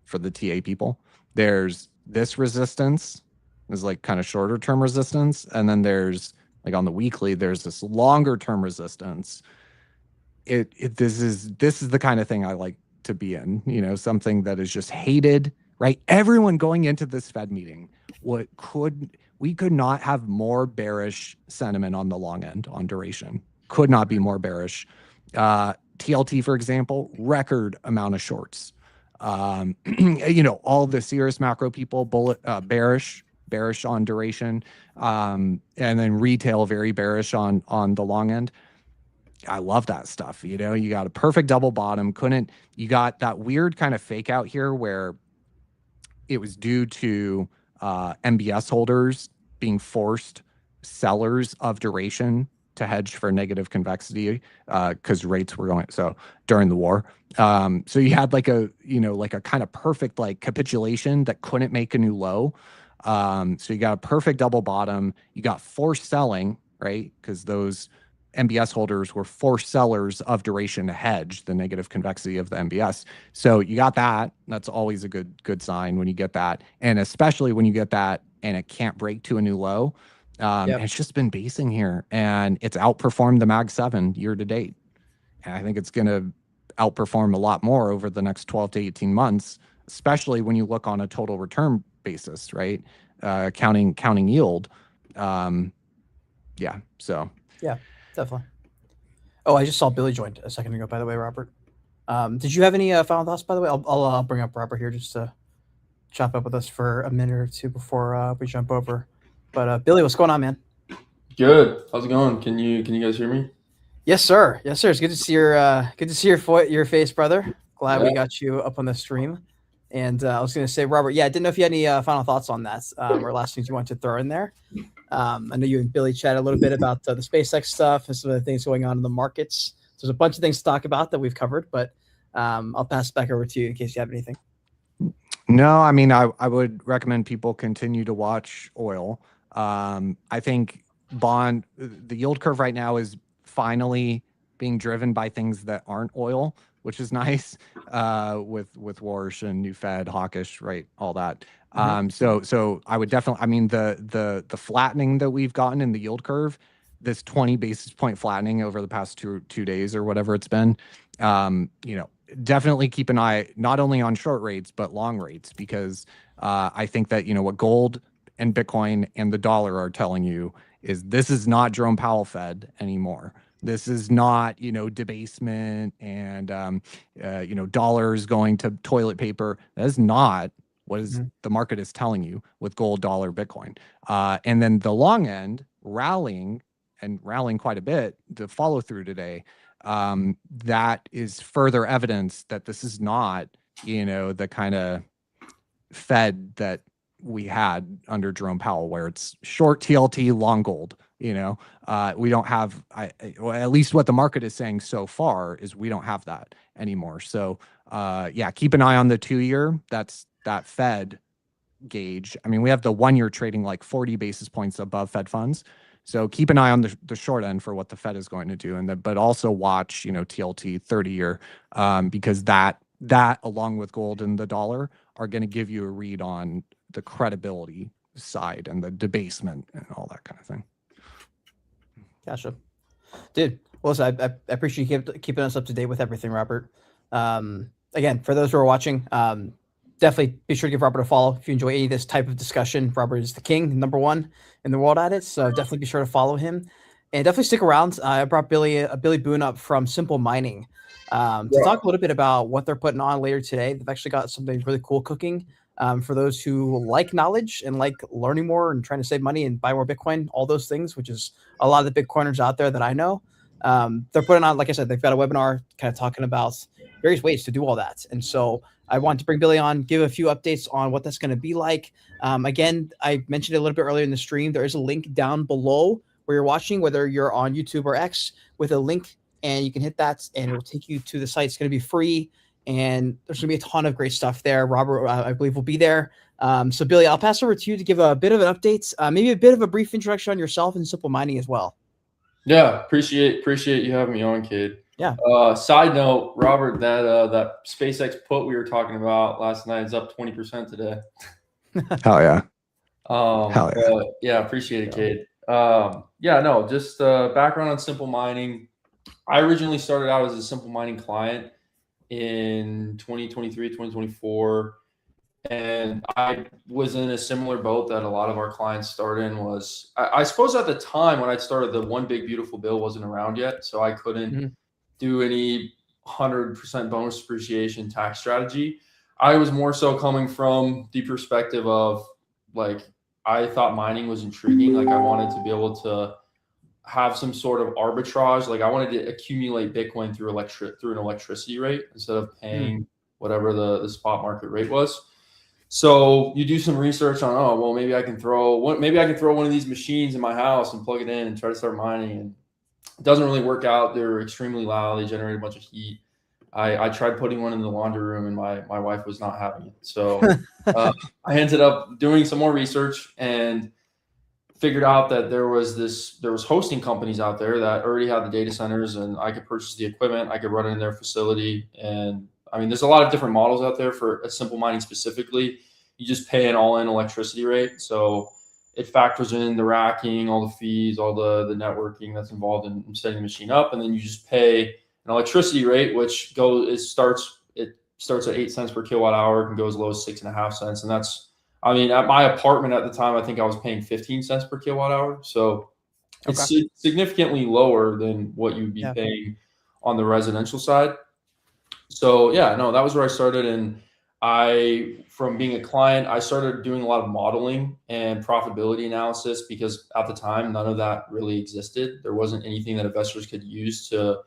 for the TA people, there's this resistance is like kind of shorter term resistance. And then there's like on the weekly, there's this longer term resistance. This is the kind of thing I like to be in, you know, something that is just hated, right? Everyone going into this Fed meeting, we could not have more bearish sentiment on the long end on duration. Could not be more bearish. TLT, for example, record amount of shorts. You know, all the serious macro people bearish on duration, and then retail very bearish on the long end. I love that stuff. You know, you got a perfect double bottom. You got that weird kind of fake out here where it was due to MBS holders being forced sellers of duration to hedge for negative convexity because rates were going so during the war. So you had like a kind of perfect like capitulation that couldn't make a new low. So you got a perfect double bottom. You got forced selling, right? Because those MBS holders were forced sellers of duration to hedge the negative convexity of the MBS. So you got that. That's always a good sign when you get that, and especially when you get that and it can't break to a new low. It's just been basing here, and it's outperformed the Mag 7 year to date. And I think it's going to outperform a lot more over the next 12 to 18 months, especially when you look on a total return basis, right? Counting yield. Yeah. So. Yeah, definitely. Oh, I just saw Billy joined a second ago, by the way, Robert. Did you have any final thoughts, by the way? I'll bring up Robert here just to chop up with us for a minute or two before we jump over. But Billy, what's going on, man? Good. How's it going? Can you guys hear me? Yes, sir. Yes, sir. It's good to see your face, brother. Glad we got you up on the stream. And I was going to say, Robert, I didn't know if you had any final thoughts on that or last things you want to throw in there. I know you and Billy chatted a little bit about the SpaceX stuff and some of the things going on in the markets. So there's a bunch of things to talk about that we've covered, but I'll pass it back over to you in case you have anything. No, I mean, I would recommend people continue to watch oil. I think the yield curve right now is finally being driven by things that aren't oil, which is nice, with Warsh and new Fed, hawkish, right? All that. So I would definitely, I mean, the flattening that we've gotten in the yield curve, this 20 basis point flattening over the past two days or whatever it's been, you know, definitely keep an eye not only on short rates but long rates, because I think that, you know, what gold and Bitcoin and the dollar are telling you is this is not Jerome Powell Fed anymore. This is not, you know, debasement and you know, dollars going to toilet paper. That is not what is the market is telling you with gold, dollar, Bitcoin. And then the long end rallying quite a bit. The follow through today, that is further evidence that this is not, you know, the kind of Fed that we had under Jerome Powell, where it's short TLT, long gold. You know, we don't have, at least what the market is saying so far is we don't have that anymore. So, keep an eye on the 2-year. That's that Fed gauge. I mean, we have the 1-year trading like 40 basis points above Fed funds. So keep an eye on the short end for what the Fed is going to do, but also watch, you know, TLT 30-year, because that along with gold and the dollar are going to give you a read on the credibility side and the debasement and all that kind of thing. Gotcha, dude. Well, listen, I appreciate you keeping us up to date with everything, Robert. Again, for those who are watching, definitely be sure to give Robert a follow if you enjoy any of this type of discussion. Robert is the king, number one in the world at it, so definitely be sure to follow him and definitely stick around. I brought Billy Boone up from Simple Mining to talk a little bit about what they're putting on later today. They've actually got something really cool cooking for those who like knowledge and like learning more and trying to save money and buy more Bitcoin, all those things, which is a lot of the Bitcoiners out there that I know. They're putting on, like I said, they've got a webinar kind of talking about various ways to do all that. And so I want to bring Billy on, give a few updates on what that's going to be like. Again, I mentioned it a little bit earlier in the stream. There is a link down below where you're watching, whether you're on YouTube or X, with a link, and you can hit that and it will take you to the site. It's going to be free, and there's going to be a ton of great stuff there. Robert, I believe, will be there. So Billy, I'll pass over to you to give a bit of an update, maybe a bit of a brief introduction on yourself and Simple Mining as well. Yeah, appreciate you having me on, kid. Yeah. Side note, Robert, that SpaceX put we were talking about last night is up 20% today. Hell yeah. Hell yeah. Yeah, appreciate it, kid. Just background on Simple Mining. I originally started out as a Simple Mining client in 2023, 2024. And I was in a similar boat that a lot of our clients started in. Was I suppose at the time when I started, the one big beautiful bill wasn't around yet, so I couldn't do any 100% bonus depreciation tax strategy. I was more so coming from the perspective of, like, I thought mining was intriguing. Like, I wanted to be able to have some sort of arbitrage. Like, I wanted to accumulate Bitcoin through an electricity rate instead of paying whatever the spot market rate was. So you do some research on, maybe I can throw one of these machines in my house and plug it in and try to start mining. And it doesn't really work out. They're extremely loud. They generate a bunch of heat. I tried putting one in the laundry room, and my wife was not having it. So I ended up doing some more research and figured out that there was hosting companies out there that already had the data centers, and I could purchase the equipment. I could run it in their facility. And I mean, there's a lot of different models out there for a Simple Mining specifically. You just pay an all-in electricity rate. So it factors in the racking, all the fees, all the networking that's involved in setting the machine up. And then you just pay an electricity rate, which starts at 8 cents per kilowatt hour, can go as low as 6.5 cents. And that's, I mean, at my apartment at the time, I think I was paying 15 cents per kilowatt hour. So it's significantly lower than what you'd be paying on the residential side. So that was where I started. And from being a client, I started doing a lot of modeling and profitability analysis, because at the time, none of that really existed. There wasn't anything that investors could use to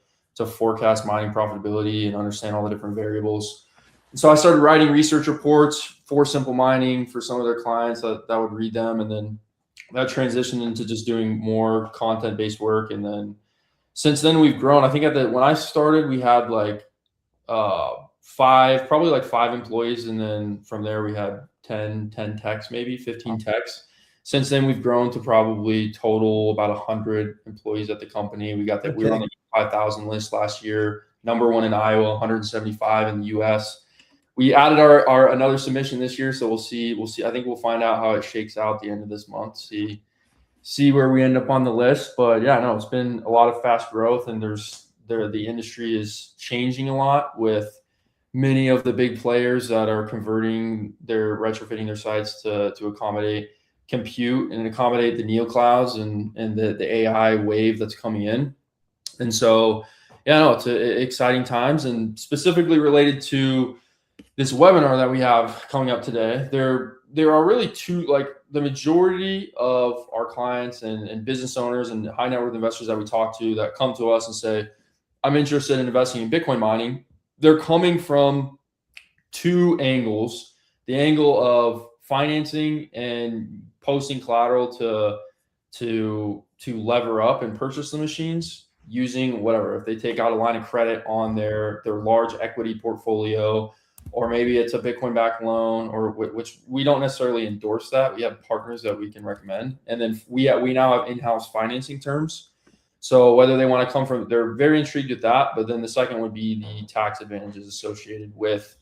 forecast mining profitability and understand all the different variables. And so I started writing research reports for Simple Mining for some of their clients that would read them. And then that transitioned into just doing more content-based work. And then since then we've grown. I think when I started, we had probably five employees. And then from there we had 10 techs, maybe 15 techs. Since then we've grown to probably total about 100 employees at the company. We were on the 5,000 list last year, #1 in Iowa, 175 in the US. We added our another submission this year. So we'll see. I think we'll find out how it shakes out at the end of this month, see where we end up on the list. But it's been a lot of fast growth, and the industry is changing a lot, with many of the big players that are retrofitting their sites to accommodate compute and accommodate the neoclouds and the AI wave that's coming in. And so, it's exciting times. And specifically related to this webinar that we have coming up today, there are really two, the majority of our clients and business owners and high net worth investors that we talk to that come to us and say, I'm interested in investing in Bitcoin mining. They're coming from two angles: the angle of financing and posting collateral to lever up and purchase the machines using whatever. If they take out a line of credit on their large equity portfolio, or maybe it's a Bitcoin backed loan, or which we don't necessarily endorse that. We have partners that we can recommend. And then we now have in-house financing terms. So whether they want to come from, they're very intrigued with that. But then the second would be the tax advantages associated with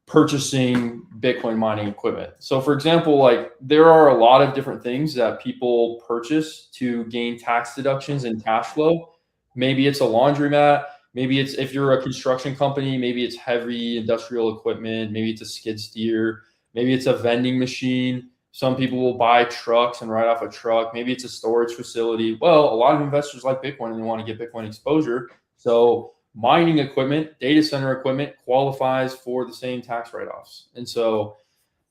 purchasing Bitcoin mining equipment. So for example, there are a lot of different things that people purchase to gain tax deductions and cash flow. Maybe it's a laundromat. Maybe it's, if you're a construction company, maybe it's heavy industrial equipment. Maybe it's a skid steer. Maybe it's a vending machine. Some people will buy trucks and write off a truck. Maybe it's a storage facility. Well, a lot of investors like Bitcoin and they want to get Bitcoin exposure. So mining equipment, data center equipment qualifies for the same tax write-offs. And so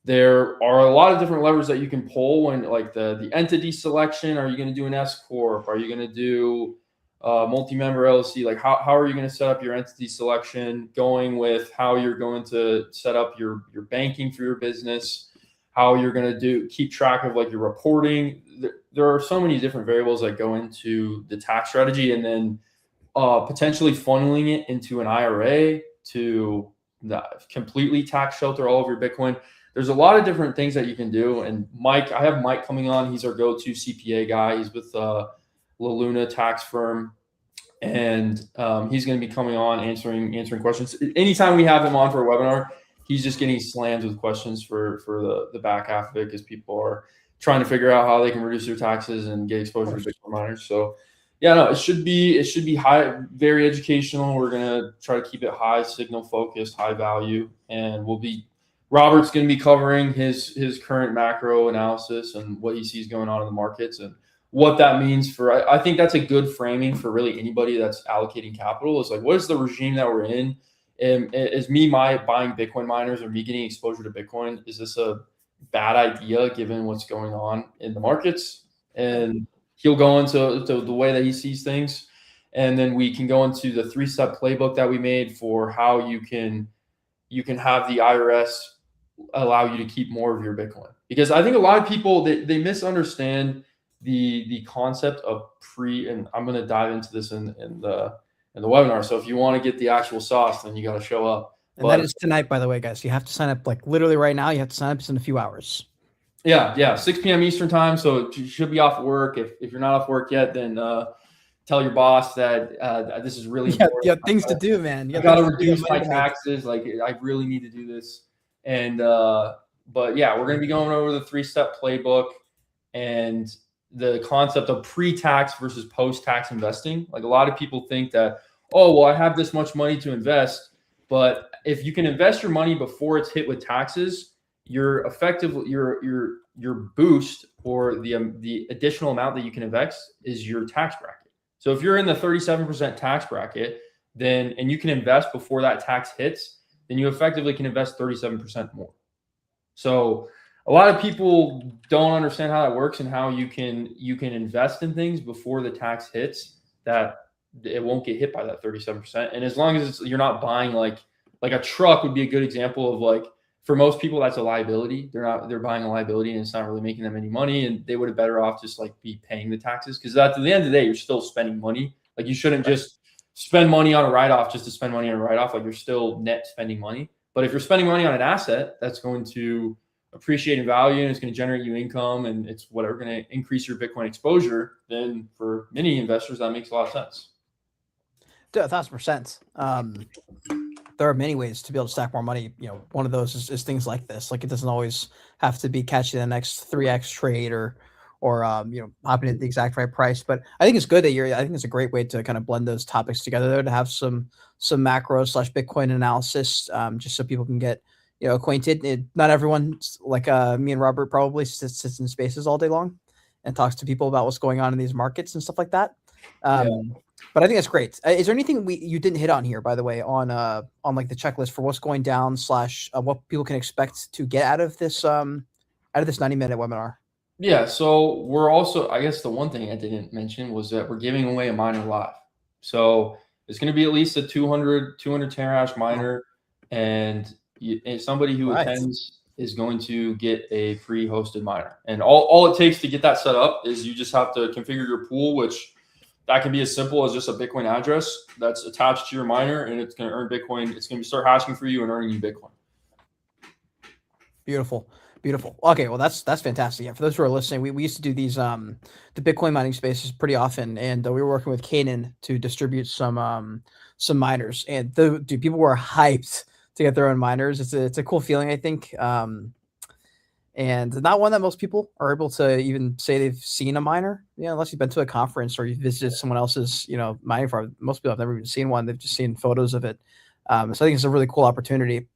there are a lot of different levers that you can pull when, the entity selection. Are you going to do an S corp? Are you going to do multi-member LLC, like how are you going to set up your entity selection, going with how you're going to set up your banking for your business, how you're going to keep track of like your reporting. There are so many different variables that go into the tax strategy, and then potentially funneling it into an IRA to completely tax shelter all of your Bitcoin. There's a lot of different things that you can do. And Mike, I have Mike coming on. He's our go-to CPA guy. He's with La Luna tax firm, and he's going to be coming on answering questions. Anytime we have him on for a webinar, he's just getting slammed with questions for the back half of it, because people are trying to figure out how they can reduce their taxes and get exposure to Bitcoin miners. So yeah, no, it should be high, very educational. We're gonna try to keep it high signal focused, high value, and Robert's going to be covering his current macro analysis and what he sees going on in the markets and what that means for. I think that's a good framing for really anybody that's allocating capital. Is like, what is the regime that we're in? And is buying Bitcoin miners or me getting exposure to Bitcoin, is this a bad idea given what's going on in the markets? And he'll go into the way that he sees things. And then we can go into the 3-step playbook that we made for how you can have the IRS allow you to keep more of your Bitcoin. Because I think a lot of people, they misunderstand the concept of and I'm going to dive into this in the webinar. So if you want to get the actual sauce, then you got to show up. And that is tonight, by the way, guys. You have to sign up like literally right now. You have to sign up in a few hours. Yeah. 6 p.m. Eastern time. So you should be off work. If you're not off work yet, then tell your boss that this is really important. Yeah, things to do, man. You got to reduce my taxes. Like, I really need to do this. And but yeah, we're going to be going over the 3-step playbook and the concept of pre-tax versus post-tax investing. Like, a lot of people think that, oh, well, I have this much money to invest, but if you can invest your money before it's hit with taxes, your boost, or the additional amount that you can invest, is your tax bracket. So if you're in the 37% tax bracket, and you can invest before that tax hits, then you effectively can invest 37% more. So a lot of people don't understand how that works and how you can invest in things before the tax hits, that it won't get hit by that 37%. And as long as you're not buying like a truck would be a good example of, like, for most people, that's a liability. They're buying a liability and it's not really making them any money, and they would have better off just like be paying the taxes, because at the end of the day, you're still spending money. Like, you shouldn't just spend money on a write-off just to spend money on a write-off. Like, you're still net spending money. But if you're spending money on an asset that's going to appreciate in value and it's going to generate you income, and it's whatever going to increase your Bitcoin exposure, then for many investors, that makes a lot of sense. 1,000%. There are many ways to be able to stack more money. One of those is things like this. Like, it doesn't always have to be catching the next 3x trade or hopping at the exact right price. But I think it's good that I think it's a great way to kind of blend those topics together there, to have some macro / Bitcoin analysis, just so people can get acquainted. Not everyone, like me and Robert, probably sits in spaces all day long and talks to people about what's going on in these markets and stuff like that. But I think that's great. Is there anything you didn't hit on here, by the way, on like the checklist for what's going down / what people can expect to get out of this 90-minute webinar? Yeah, so we're also, I guess the one thing I didn't mention was that we're giving away a miner live. So it's going to be at least a 200 terahash miner, and somebody who attends is going to get a free hosted miner. And all it takes to get that set up is you just have to configure your pool, which that can be as simple as just a Bitcoin address that's attached to your miner, and it's going to earn Bitcoin. It's going to start hashing for you and earning you Bitcoin. Beautiful. Okay, well, that's fantastic. Yeah, for those who are listening, we used to do these the Bitcoin mining spaces pretty often, and we were working with Kanan to distribute some miners, and people were hyped to get their own miners. It's a cool feeling, I think, and not one that most people are able to even say they've seen a miner. Unless you've been to a conference or you visited someone else's mining farm. Most people have never even seen one; they've just seen photos of it. So I think it's a really cool opportunity.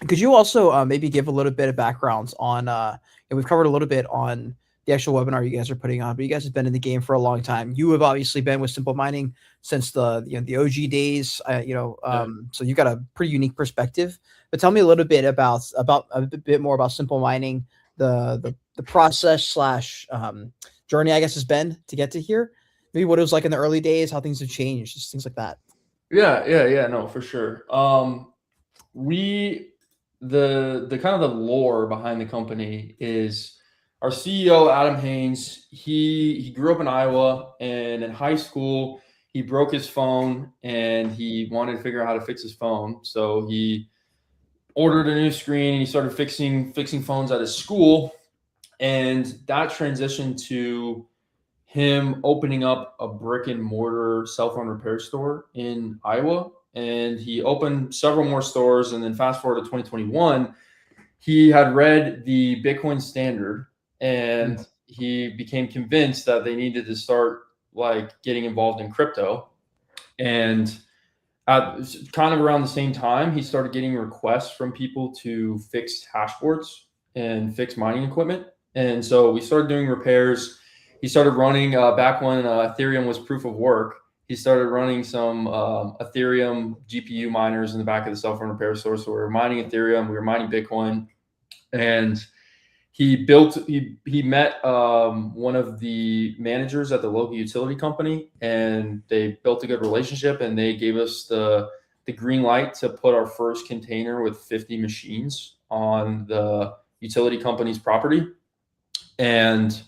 Could you also maybe give a little bit of backgrounds on, we've covered a little bit on the actual webinar you guys are putting on, but you guys have been in the game for a long time. You have obviously been with Simple Mining since the OG days, so you've got a pretty unique perspective. But tell me a little bit about a bit more about Simple Mining, the process / journey, I guess, has been to get to here. maybe what it was like in the early days, how things have changed, just things like that. Yeah, no, for sure. The kind of the lore behind the company is our CEO, Adam Haynes. He grew up in Iowa, and in high school he broke his phone and he wanted to figure out how to fix his phone. So he ordered a new screen and he started fixing phones at his school. And that transitioned to him opening up a brick and mortar cell phone repair store in Iowa. And he opened several more stores. And then fast forward to 2021, he had read the Bitcoin standard and he became convinced that they needed to start like getting involved in crypto. And at kind of around the same time, he started getting requests from people to fix hash boards and fix mining equipment. And so we started doing repairs. He started running back when Ethereum was proof of work. He started running some Ethereum GPU miners in the back of the cell phone repair store. So we were mining Ethereum, we were mining Bitcoin, and he met one of the managers at the local utility company, and they built a good relationship, and they gave us the green light to put our first container with 50 machines on the utility company's property. And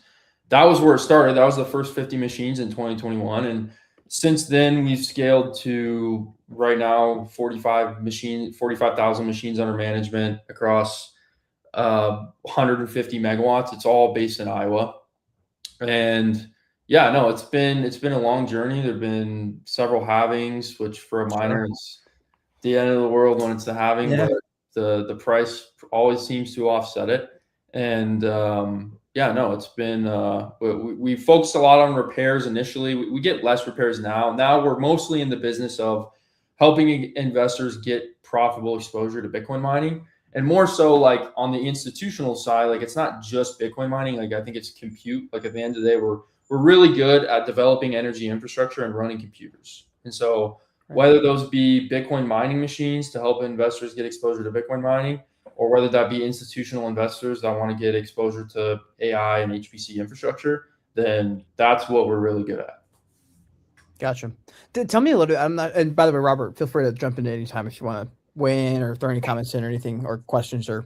that was where it started. That was the first 50 machines in 2021. And since then we've scaled to right now 45,000 machines under management across 150 megawatts. It's all based in Iowa. And yeah, no, it's been a long journey. There've been several halvings, which for a miner it's the end of the world when it's the halving, but the price always seems to offset it. And yeah, no, it's been we focused a lot on repairs initially. We get less repairs now. Now we're mostly in the business of helping investors get profitable exposure to Bitcoin mining. And more so like on the institutional side, like it's not just Bitcoin mining. Like I think it's compute. Like at the end of the day, we're really good at developing energy infrastructure and running computers. And so whether those be Bitcoin mining machines to help investors get exposure to Bitcoin mining, or whether that be institutional investors that want to get exposure to AI and HPC infrastructure, then that's what we're really good at. Gotcha. Tell me a little bit. And by the way, Robert, feel free to jump in anytime if you want to weigh in or throw any comments in or anything or questions or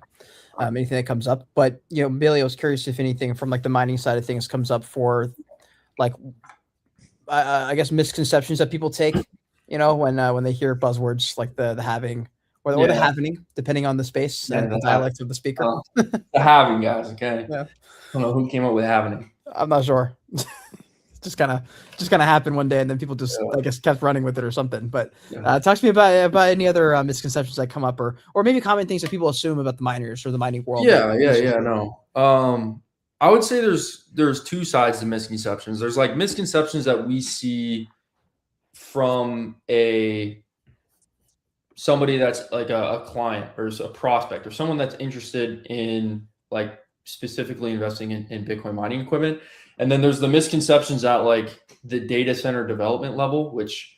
anything that comes up. But, you know, Billy, I was curious if anything from like the mining side of things comes up for like, I guess, misconceptions that people take, you know, when they hear buzzwords like the halving or the halvening, depending on the space and the dialect of the speaker. The halving, guys. Okay. Yeah. I don't know who came up with halvening. I'm not sure. just kind of happened one day, and then people just I guess kept running with it or something. But talk to me about any other misconceptions that come up, or maybe common things that people assume about the miners or the mining world. No. I would say there's two sides to misconceptions. There's like misconceptions that we see from somebody that's like a client or a prospect or someone that's interested in like specifically investing in Bitcoin mining equipment. And then there's the misconceptions at like the data center development level, which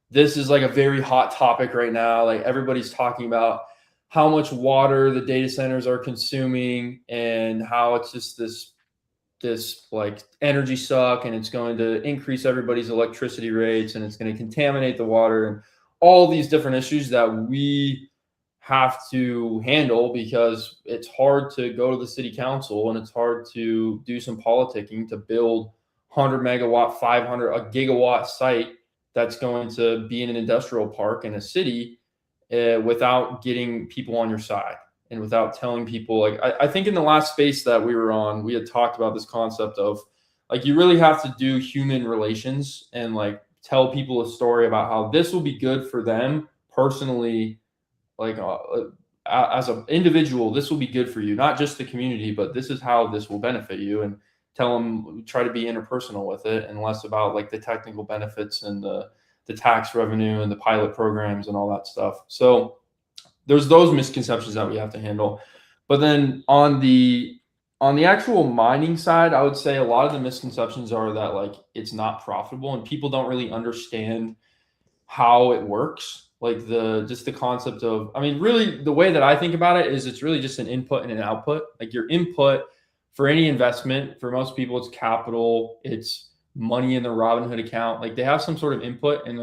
this is like a very hot topic right now. Like everybody's talking about how much water the data centers are consuming and how it's just this like energy suck, and it's going to increase everybody's electricity rates, and it's going to contaminate the water, and all these different issues that we have to handle because it's hard to go to the city council and it's hard to do some politicking to build 100 megawatt, 500, a gigawatt site that's going to be in an industrial park in a city without getting people on your side and without telling people. Like I think in the last space that we were on, we had talked about this concept of like you really have to do human relations and like tell people a story about how this will be good for them personally. Like as an individual, this will be good for you, not just the community, but this is how this will benefit you. And tell them, try to be interpersonal with it and less about like the technical benefits and the tax revenue and the pilot programs and all that stuff. So there's those misconceptions that we have to handle. But then on the actual mining side, I would say a lot of the misconceptions are that like it's not profitable and people don't really understand how it works. Like the concept of, I mean, really the way that I think about it is it's really just an input and an output. Like your input for any investment, for most people, it's capital, it's money in their Robinhood account. Like they have some sort of input, and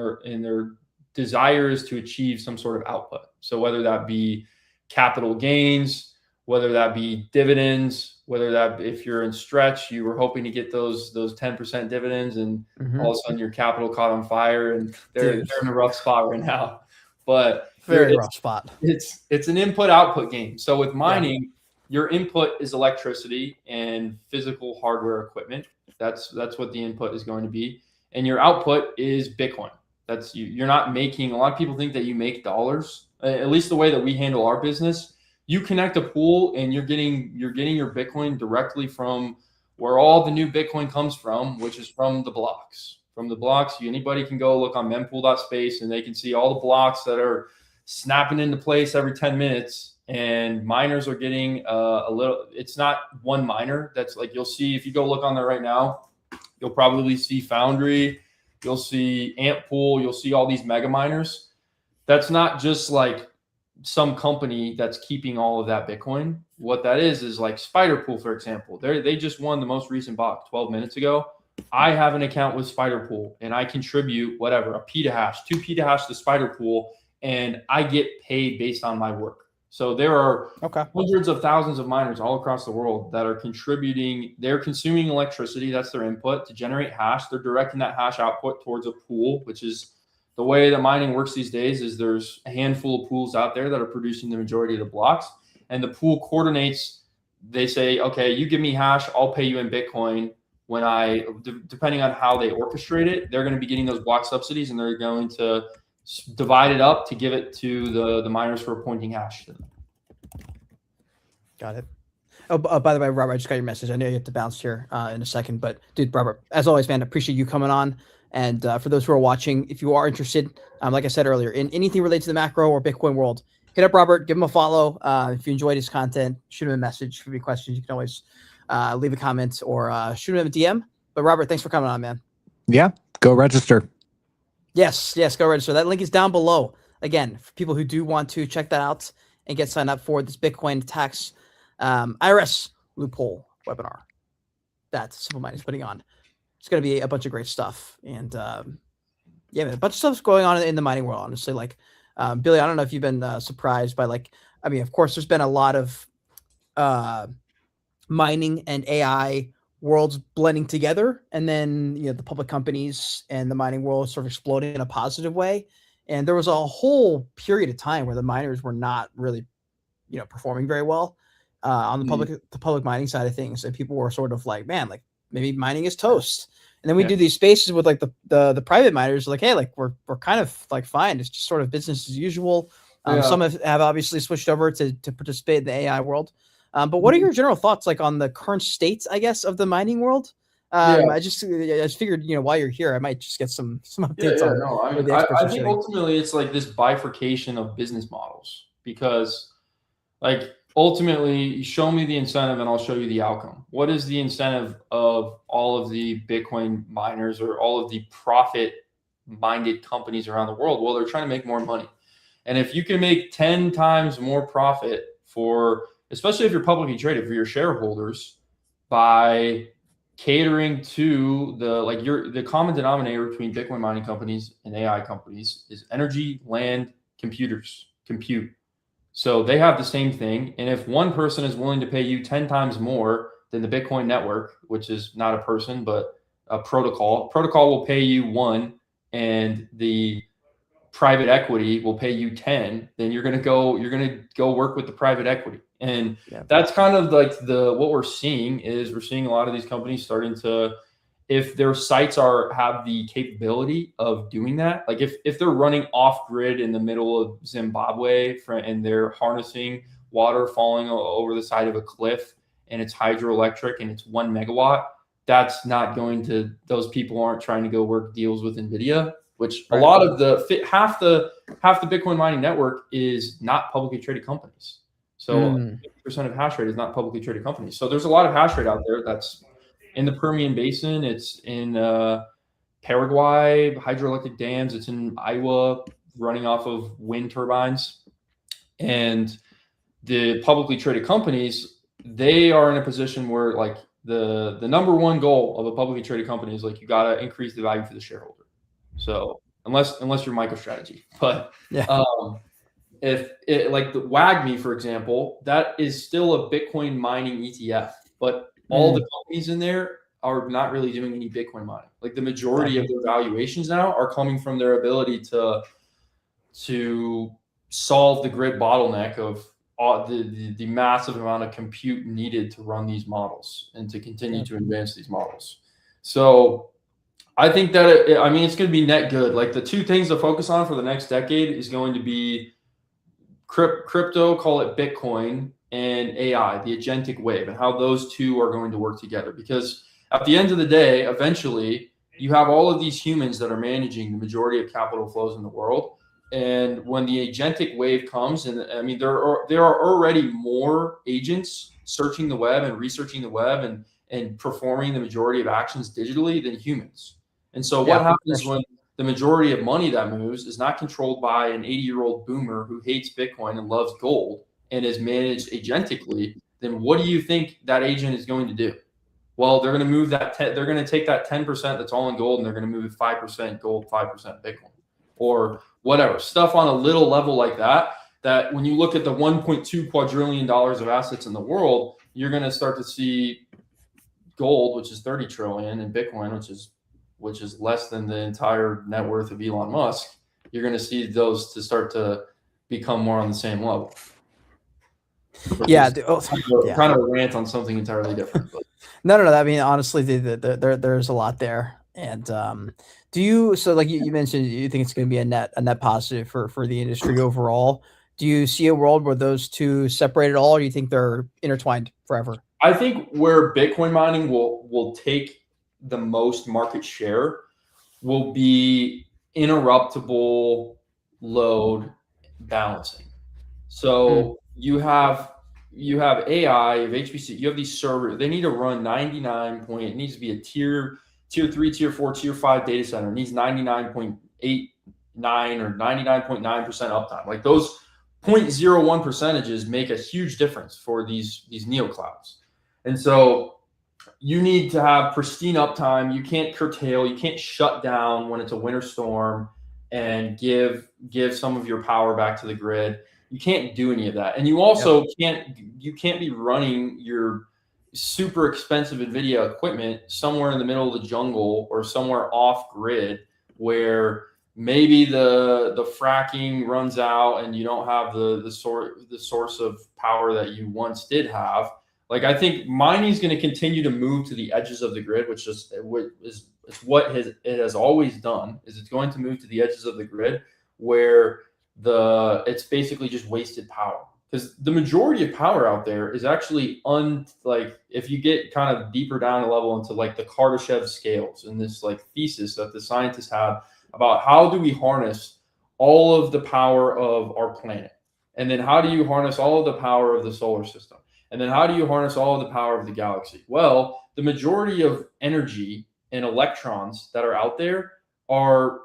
their desire is to achieve some sort of output. So whether that be capital gains, whether that be dividends, whether that if you're in stretch, you were hoping to get those 10% dividends, and all of a sudden your capital caught on fire, and they're in a rough spot right now. But very rough spot. It's an input output game. So with mining, your input is electricity and physical hardware equipment. That's what the input is going to be, and your output is Bitcoin. That's you're not making. A lot of people think that you make dollars. At least the way that we handle our business, you connect a pool and you're getting your Bitcoin directly from where all the new Bitcoin comes from, which is from the blocks. From the blocks, anybody can go look on mempool.space and they can see all the blocks that are snapping into place every 10 minutes. And miners are getting a little. It's not one miner. That's like you'll see if you go look on there right now. You'll probably see Foundry. You'll see Antpool. You'll see all these mega miners. That's not just like some company that's keeping all of that Bitcoin. What that is like Spiderpool, for example. They just won the most recent block 12 minutes ago. I have an account with Spiderpool, and I contribute whatever, a petahash, 2 petahash to Spiderpool, and I get paid based on my work. So there are hundreds of thousands of miners all across the world that are contributing. They're consuming electricity. That's their input to generate hash. They're directing that hash output towards a pool, which is the way that mining works these days. Is there's a handful of pools out there that are producing the majority of the blocks, and the pool coordinates. They say, okay, you give me hash, I'll pay you in Bitcoin. When depending on how they orchestrate it, they're going to be getting those block subsidies, and they're going to divide it up to give it to the miners for appointing hash to them. Got it. Oh, by the way, Robert, I just got your message. I know you have to bounce here in a second, but dude, Robert, as always, man, appreciate you coming on. And for those who are watching, if you are interested, like I said earlier, in anything related to the macro or Bitcoin world, hit up Robert, give him a follow. If you enjoyed his content, shoot him a message. If you have any questions, you can always leave a comment or shoot him a DM. But Robert, thanks for coming on, man. Yeah, go register. Yes, go register. That link is down below. Again, for people who do want to check that out and get signed up for this Bitcoin tax IRS loophole webinar that Simple Mining is putting on. It's going to be a bunch of great stuff. And yeah, man, a bunch of stuff's going on in the mining world, honestly. Like, Billy, I don't know if you've been surprised by, like, I mean, of course, there's been a lot of mining and AI worlds blending together, and then the public companies and the mining world sort of exploding in a positive way. And there was a whole period of time where the miners were not really performing very well on the public mining side of things, and people were sort of like, man, like maybe mining is toast. And then we do these spaces with like the private miners, like, hey, like we're kind of like fine, it's just sort of business as usual. Some have obviously switched over to participate in the AI world. But what are your general thoughts, like, on the current state, I guess, of the mining world? I just figured, while you're here, I might just get some updates on. No, I think ultimately it's like this bifurcation of business models, because, like, ultimately, show me the incentive and I'll show you the outcome. What is the incentive of all of the Bitcoin miners or all of the profit-minded companies around the world? Well, they're trying to make more money, and if you can make 10 times more profit especially if you're publicly traded, for your shareholders, by catering to the common denominator between Bitcoin mining companies and AI companies is energy, land, compute. So they have the same thing. And if one person is willing to pay you 10 times more than the Bitcoin network, which is not a person, but a protocol will pay you 1, and the private equity will pay you 10, then you're going to go work with the private equity. And that's kind of like what we're seeing is we're seeing a lot of these companies starting to, if their sites have the capability of doing that, like if they're running off grid in the middle of Zimbabwe and they're harnessing water falling over the side of a cliff, and it's hydroelectric and it's 1 megawatt, that's not going to, those people aren't trying to go work deals with NVIDIA, which a lot of half the Bitcoin mining network is not publicly traded companies. So 50% of hash rate is not publicly traded companies. So there's a lot of hash rate out there that's in the Permian Basin. It's in Paraguay, hydroelectric dams. It's in Iowa, running off of wind turbines. And the publicly traded companies, they are in a position where, like, the number one goal of a publicly traded company is like you got to increase the value for the shareholder. So unless you're MicroStrategy, but if it, like the WAGMI, for example, that is still a Bitcoin mining ETF, but all the companies in there are not really doing any Bitcoin mining. Like the majority of their valuations now are coming from their ability to solve the grid bottleneck of the massive amount of compute needed to run these models and to continue to advance these models. So I think that it's going to be net good. Like the two things to focus on for the next decade is going to be crypto, call it Bitcoin, and AI, the agentic wave, and how those two are going to work together. Because at the end of the day, eventually you have all of these humans that are managing the majority of capital flows in the world. And when the agentic wave comes, and I mean, there are already more agents searching the web and researching the web and performing the majority of actions digitally than humans. And so what happens when the majority of money that moves is not controlled by an 80-year-old boomer who hates Bitcoin and loves gold and is managed agentically, then what do you think that agent is going to do? Well, they're going to move that. They're going to take that 10% that's all in gold, and they're going to move it 5% gold, 5% Bitcoin, or whatever stuff on a little level like that. That when you look at the 1.2 quadrillion dollars of assets in the world, you're going to start to see gold, which is 30 trillion, and Bitcoin, which is less than the entire net worth of Elon Musk. You're going to see those to start to become more on the same level. Kind of a rant on something entirely different. But. No. I mean, honestly, there's a lot there. And do you? So, like you mentioned, you think it's going to be a net positive for the industry overall. Do you see a world where those two separate at all, or do you think they're intertwined forever? I think where Bitcoin mining will take the most market share will be interruptible load balancing. So you have AI, you have HPC, you have these servers. They need to run 99 point. It needs to be a tier 3, tier 4, tier 5 data center. It needs 99.89 or 99.9% uptime. Like those 0.01 percentages make a huge difference for these neoclouds. And so you need to have pristine uptime. You can't curtail, you can't shut down when it's a winter storm and give some of your power back to the grid. You can't do any of that. And you also can't be running your super expensive NVIDIA equipment somewhere in the middle of the jungle or somewhere off grid where maybe the fracking runs out and you don't have the source of power that you once did have. Like I think mining is going to continue to move to the edges of the grid, which is what it has always done. Is it's going to move to the edges of the grid where it's basically just wasted power, because the majority of power out there is actually like if you get kind of deeper down a level into like the Kardashev scales and this like thesis that the scientists had about how do we harness all of the power of our planet, and then how do you harness all of the power of the solar system, and then how do you harness all of the power of the galaxy? Well, the majority of energy and electrons that are out there are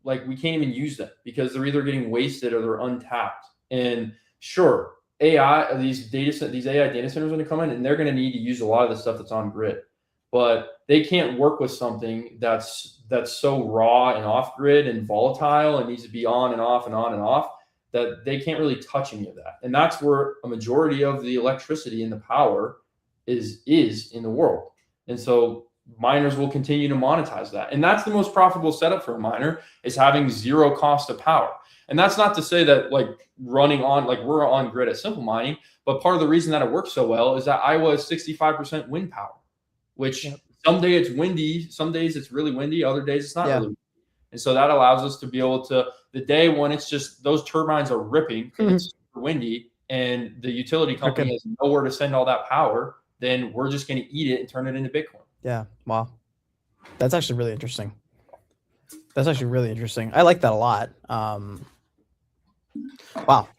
like we can't even use them because they're either getting wasted or they're untapped. And sure, these AI data centers are going to come in and they're going to need to use a lot of the stuff that's on grid, but they can't work with something that's so raw and off grid and volatile and needs to be on and off and on and off that they can't really touch any of that. And that's where a majority of the electricity and the power is in the world. And so miners will continue to monetize that. And that's the most profitable setup for a miner, is having zero cost of power. And that's not to say that like running on, like we're on grid at Simple Mining, but part of the reason that it works so well is that Iowa is 65% wind power, which someday it's windy, some days it's really windy, other days it's not really windy. And so that allows us to be able to, the day when it's just those turbines are ripping and it's super windy and the utility company has nowhere to send all that power, then we're just going to eat it and turn it into Bitcoin. Yeah. Wow. That's actually really interesting. I like that a lot. Wow.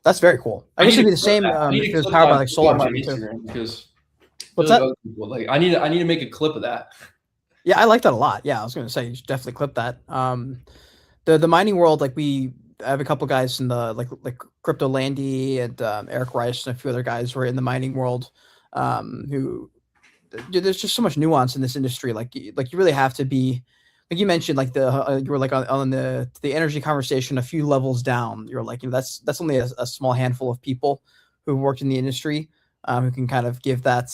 That's very cool. I guess it'd be the same if it was powered by like solar. Because what's that? Like I need to make a clip of that. Yeah, I like that a lot. Yeah, I was going to say you should definitely clip that. The mining world, like I have a couple guys in the like Crypto Landy and Eric Rice and a few other guys who are in the mining world who there's just so much nuance in this industry. Like you really have to be, like you mentioned, like you were like on the energy conversation a few levels down. You're like, that's only a small handful of people who worked in the industry who can kind of give that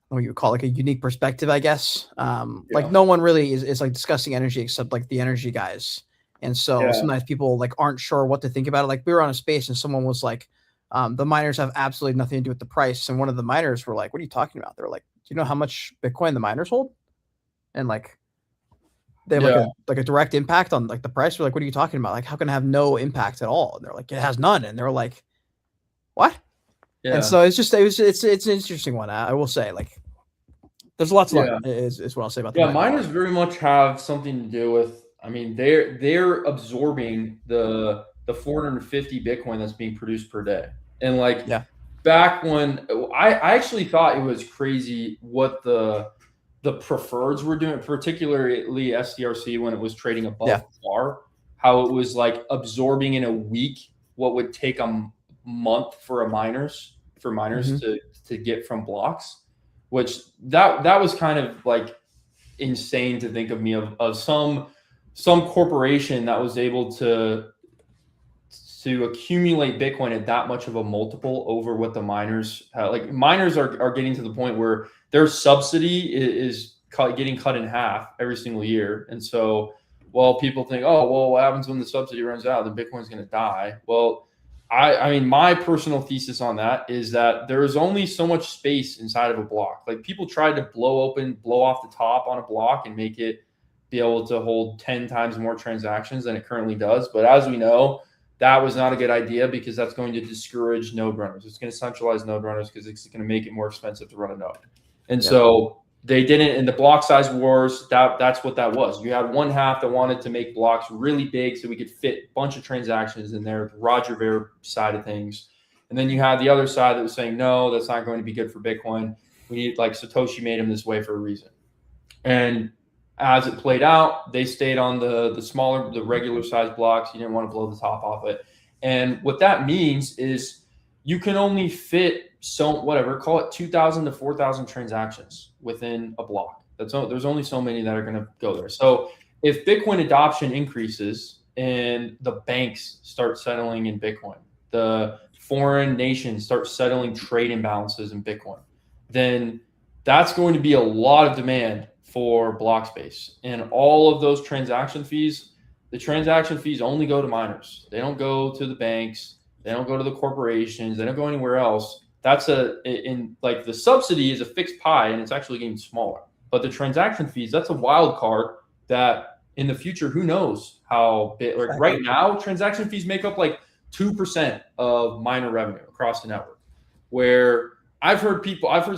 what you would call like a unique perspective, I guess. Like no one really is like discussing energy except like the energy guys. And so sometimes people like aren't sure what to think about it. Like we were on a space and someone was like, the miners have absolutely nothing to do with the price. And one of the miners were like, what are you talking about? They're like, do you know how much Bitcoin the miners hold? And like, they have like a direct impact on like the price. We're like, what are you talking about? Like, how can it have no impact at all? And they're like, it has none. And they're like, what? Yeah. And so it's an interesting one. I will say, like, there's lots to learn is what I'll say about that. Yeah, miners very much have something to do with, I mean, they're absorbing the 450 Bitcoin that's being produced per day. And like back when I actually thought it was crazy what the preferreds were doing, particularly SDRC when it was trading above par, how it was like absorbing in a week what would take a month for miners to get from blocks, which that was kind of like insane to think of some corporation that was able to accumulate Bitcoin at that much of a multiple over what the miners have. Like miners are getting to the point where their subsidy is getting cut in half every single year. And so, well, people think, oh, well, what happens when the subsidy runs out? Then Bitcoin's going to die. Well, I mean, my personal thesis on that is that there is only so much space inside of a block. Like people tried to blow off the top on a block and make it be able to hold 10 times more transactions than it currently does. But as we know, that was not a good idea because that's going to discourage node runners. It's going to centralize node runners because it's going to make it more expensive to run a node. And so they didn't, in the block size wars, that's what that was. You had one half that wanted to make blocks really big so we could fit a bunch of transactions in there, the Roger Ver side of things. And then you had the other side that was saying, no, that's not going to be good for Bitcoin. We need, like, Satoshi made him this way for a reason. And as it played out, they stayed on the smaller, the regular size blocks. You didn't want to blow the top off it. And what that means is you can only fit call it 2,000 to 4,000 transactions within a block. There's only so many that are going to go there. So if Bitcoin adoption increases and the banks start settling in Bitcoin, the foreign nations start settling trade imbalances in Bitcoin, then that's going to be a lot of demand for block space. And all of those transaction fees, the transaction fees only go to miners. They don't go to the banks. They don't go to the corporations. They don't go anywhere else. That's like the subsidy is a fixed pie and it's actually getting smaller. But the transaction fees, that's a wild card that in the future, who knows how big, like right now, transaction fees make up like 2% of miner revenue across the network. Where I've heard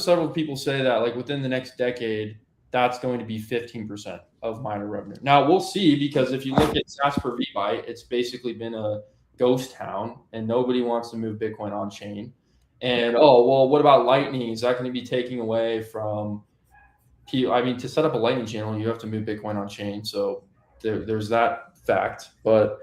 several people say that like within the next decade, that's going to be 15% of miner revenue. Now we'll see, because if you look at sats per VByte, it's basically been a ghost town and nobody wants to move Bitcoin on chain. And, oh, well, what about Lightning? Is that going to be taking away from people? I mean, to set up a Lightning channel, you have to move Bitcoin on chain. So there's that fact. But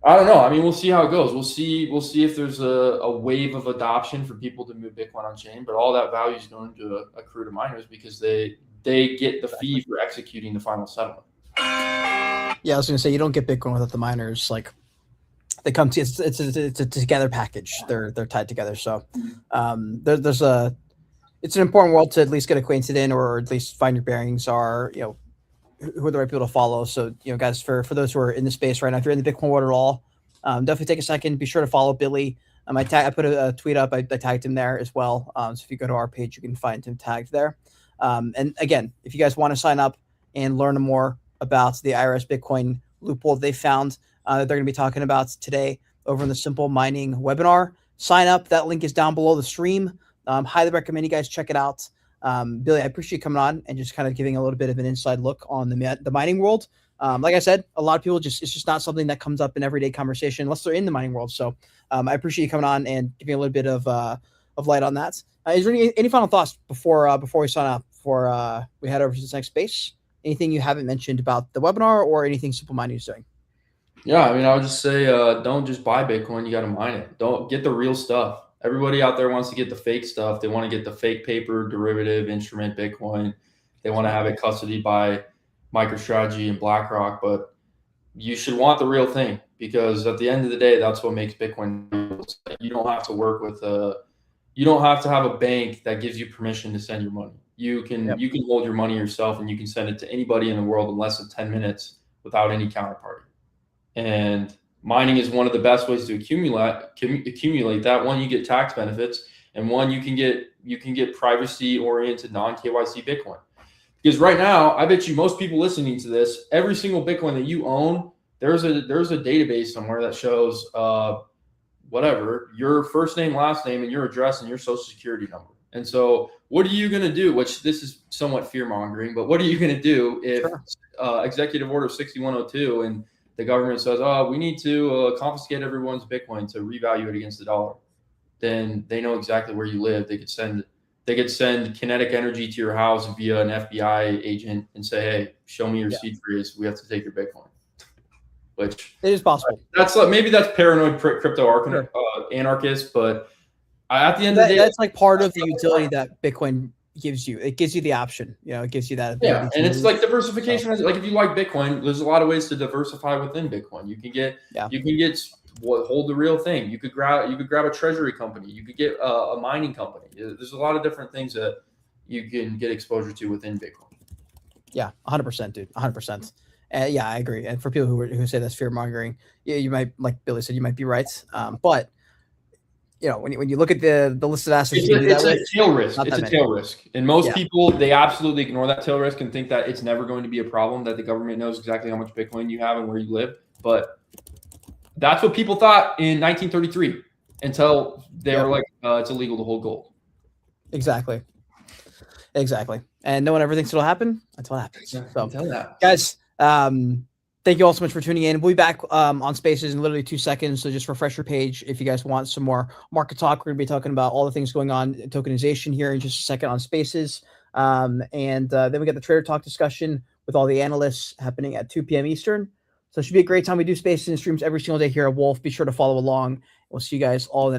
I don't know. I mean, we'll see how it goes. We'll see if there's a wave of adoption for people to move Bitcoin on chain. But all that value is going to accrue to miners because they get the fee for executing the final settlement. Yeah, I was going to say, you don't get Bitcoin without the miners. Like, they come to it's a together package. They're tied together. So it's an important world to at least get acquainted in, or at least find your bearings. Are who are the right people to follow? So guys, for those who are in the space right now, if you're in the Bitcoin world at all, definitely take a second. Be sure to follow Billy. I put a tweet up. I tagged him there as well. So if you go to our page, you can find him tagged there. And again, if you guys want to sign up and learn more about the IRS Bitcoin loophole they found, they're going to be talking about today over in the Simple Mining webinar. Sign up. That link is down below the stream. Highly recommend you guys check it out. Billy, I appreciate you coming on and just kind of giving a little bit of an inside look on the mining world. Like I said, a lot of people it's just not something that comes up in everyday conversation unless they're in the mining world. So I appreciate you coming on and giving a little bit of light on that. Is there any final thoughts before we sign up, before we head over to this next space? Anything you haven't mentioned about the webinar or anything Simple Mining is doing? Yeah, I mean, I would just say don't just buy Bitcoin. You got to mine it. Don't get the real stuff. Everybody out there wants to get the fake stuff. They want to get the fake paper derivative instrument Bitcoin. They want to have it custodied by MicroStrategy and BlackRock, but you should want the real thing, because at the end of the day, that's what makes Bitcoin. You don't have to work with you don't have to have a bank that gives you permission to send your money. You can hold your money yourself, and you can send it to anybody in the world in less than 10 minutes without any counterparty. And mining is one of the best ways to accumulate that. One, you get tax benefits, and one, you can get privacy oriented non-KYC Bitcoin. Because right now, I bet you most people listening to this, every single Bitcoin that you own, there's a database somewhere that shows whatever, your first name, last name, and your address and your social security number. And so what are you going to do? Which this is somewhat fear mongering, but what are you going to do if Executive Order 6102 and the government says, oh, we need to confiscate everyone's Bitcoin to revalue it against the dollar? Then they know exactly where you live. They could send kinetic energy to your house via an FBI agent and say, hey, show me your seed phrase. We have to take your Bitcoin. Which it is possible. That's maybe that's paranoid crypto anarchist, but at the end of the day, that's like part of the utility that Bitcoin gives you. It gives you the option. It gives you that. Yeah, and it's like diversification. Like if you like Bitcoin, there's a lot of ways to diversify within Bitcoin. You can get hold the real thing. You could grab a treasury company. You could get a mining company. There's a lot of different things that you can get exposure to within Bitcoin. Yeah, 100%, dude, 100%. Yeah, I agree. And for people who say that's fear mongering, you might, like Billy said, you might be right. But when you look at the list of assets, it's a tail risk. It's a tail risk, and most people, they absolutely ignore that tail risk and think that it's never going to be a problem, that the government knows exactly how much Bitcoin you have and where you live. But that's what people thought in 1933 until they were like, it's illegal to hold gold. Exactly. And no one ever thinks it'll happen until it happens. Yeah, so, that. Guys, thank you all so much for tuning in. We'll be back on Spaces in literally 2 seconds. So just refresh your page if you guys want some more market talk. We're going to be talking about all the things going on in tokenization here in just a second on Spaces. And then we got the Trader Talk discussion with all the analysts happening at 2 p.m. Eastern. So it should be a great time. We do Spaces and streams every single day here at Wolf. Be sure to follow along. We'll see you guys all in the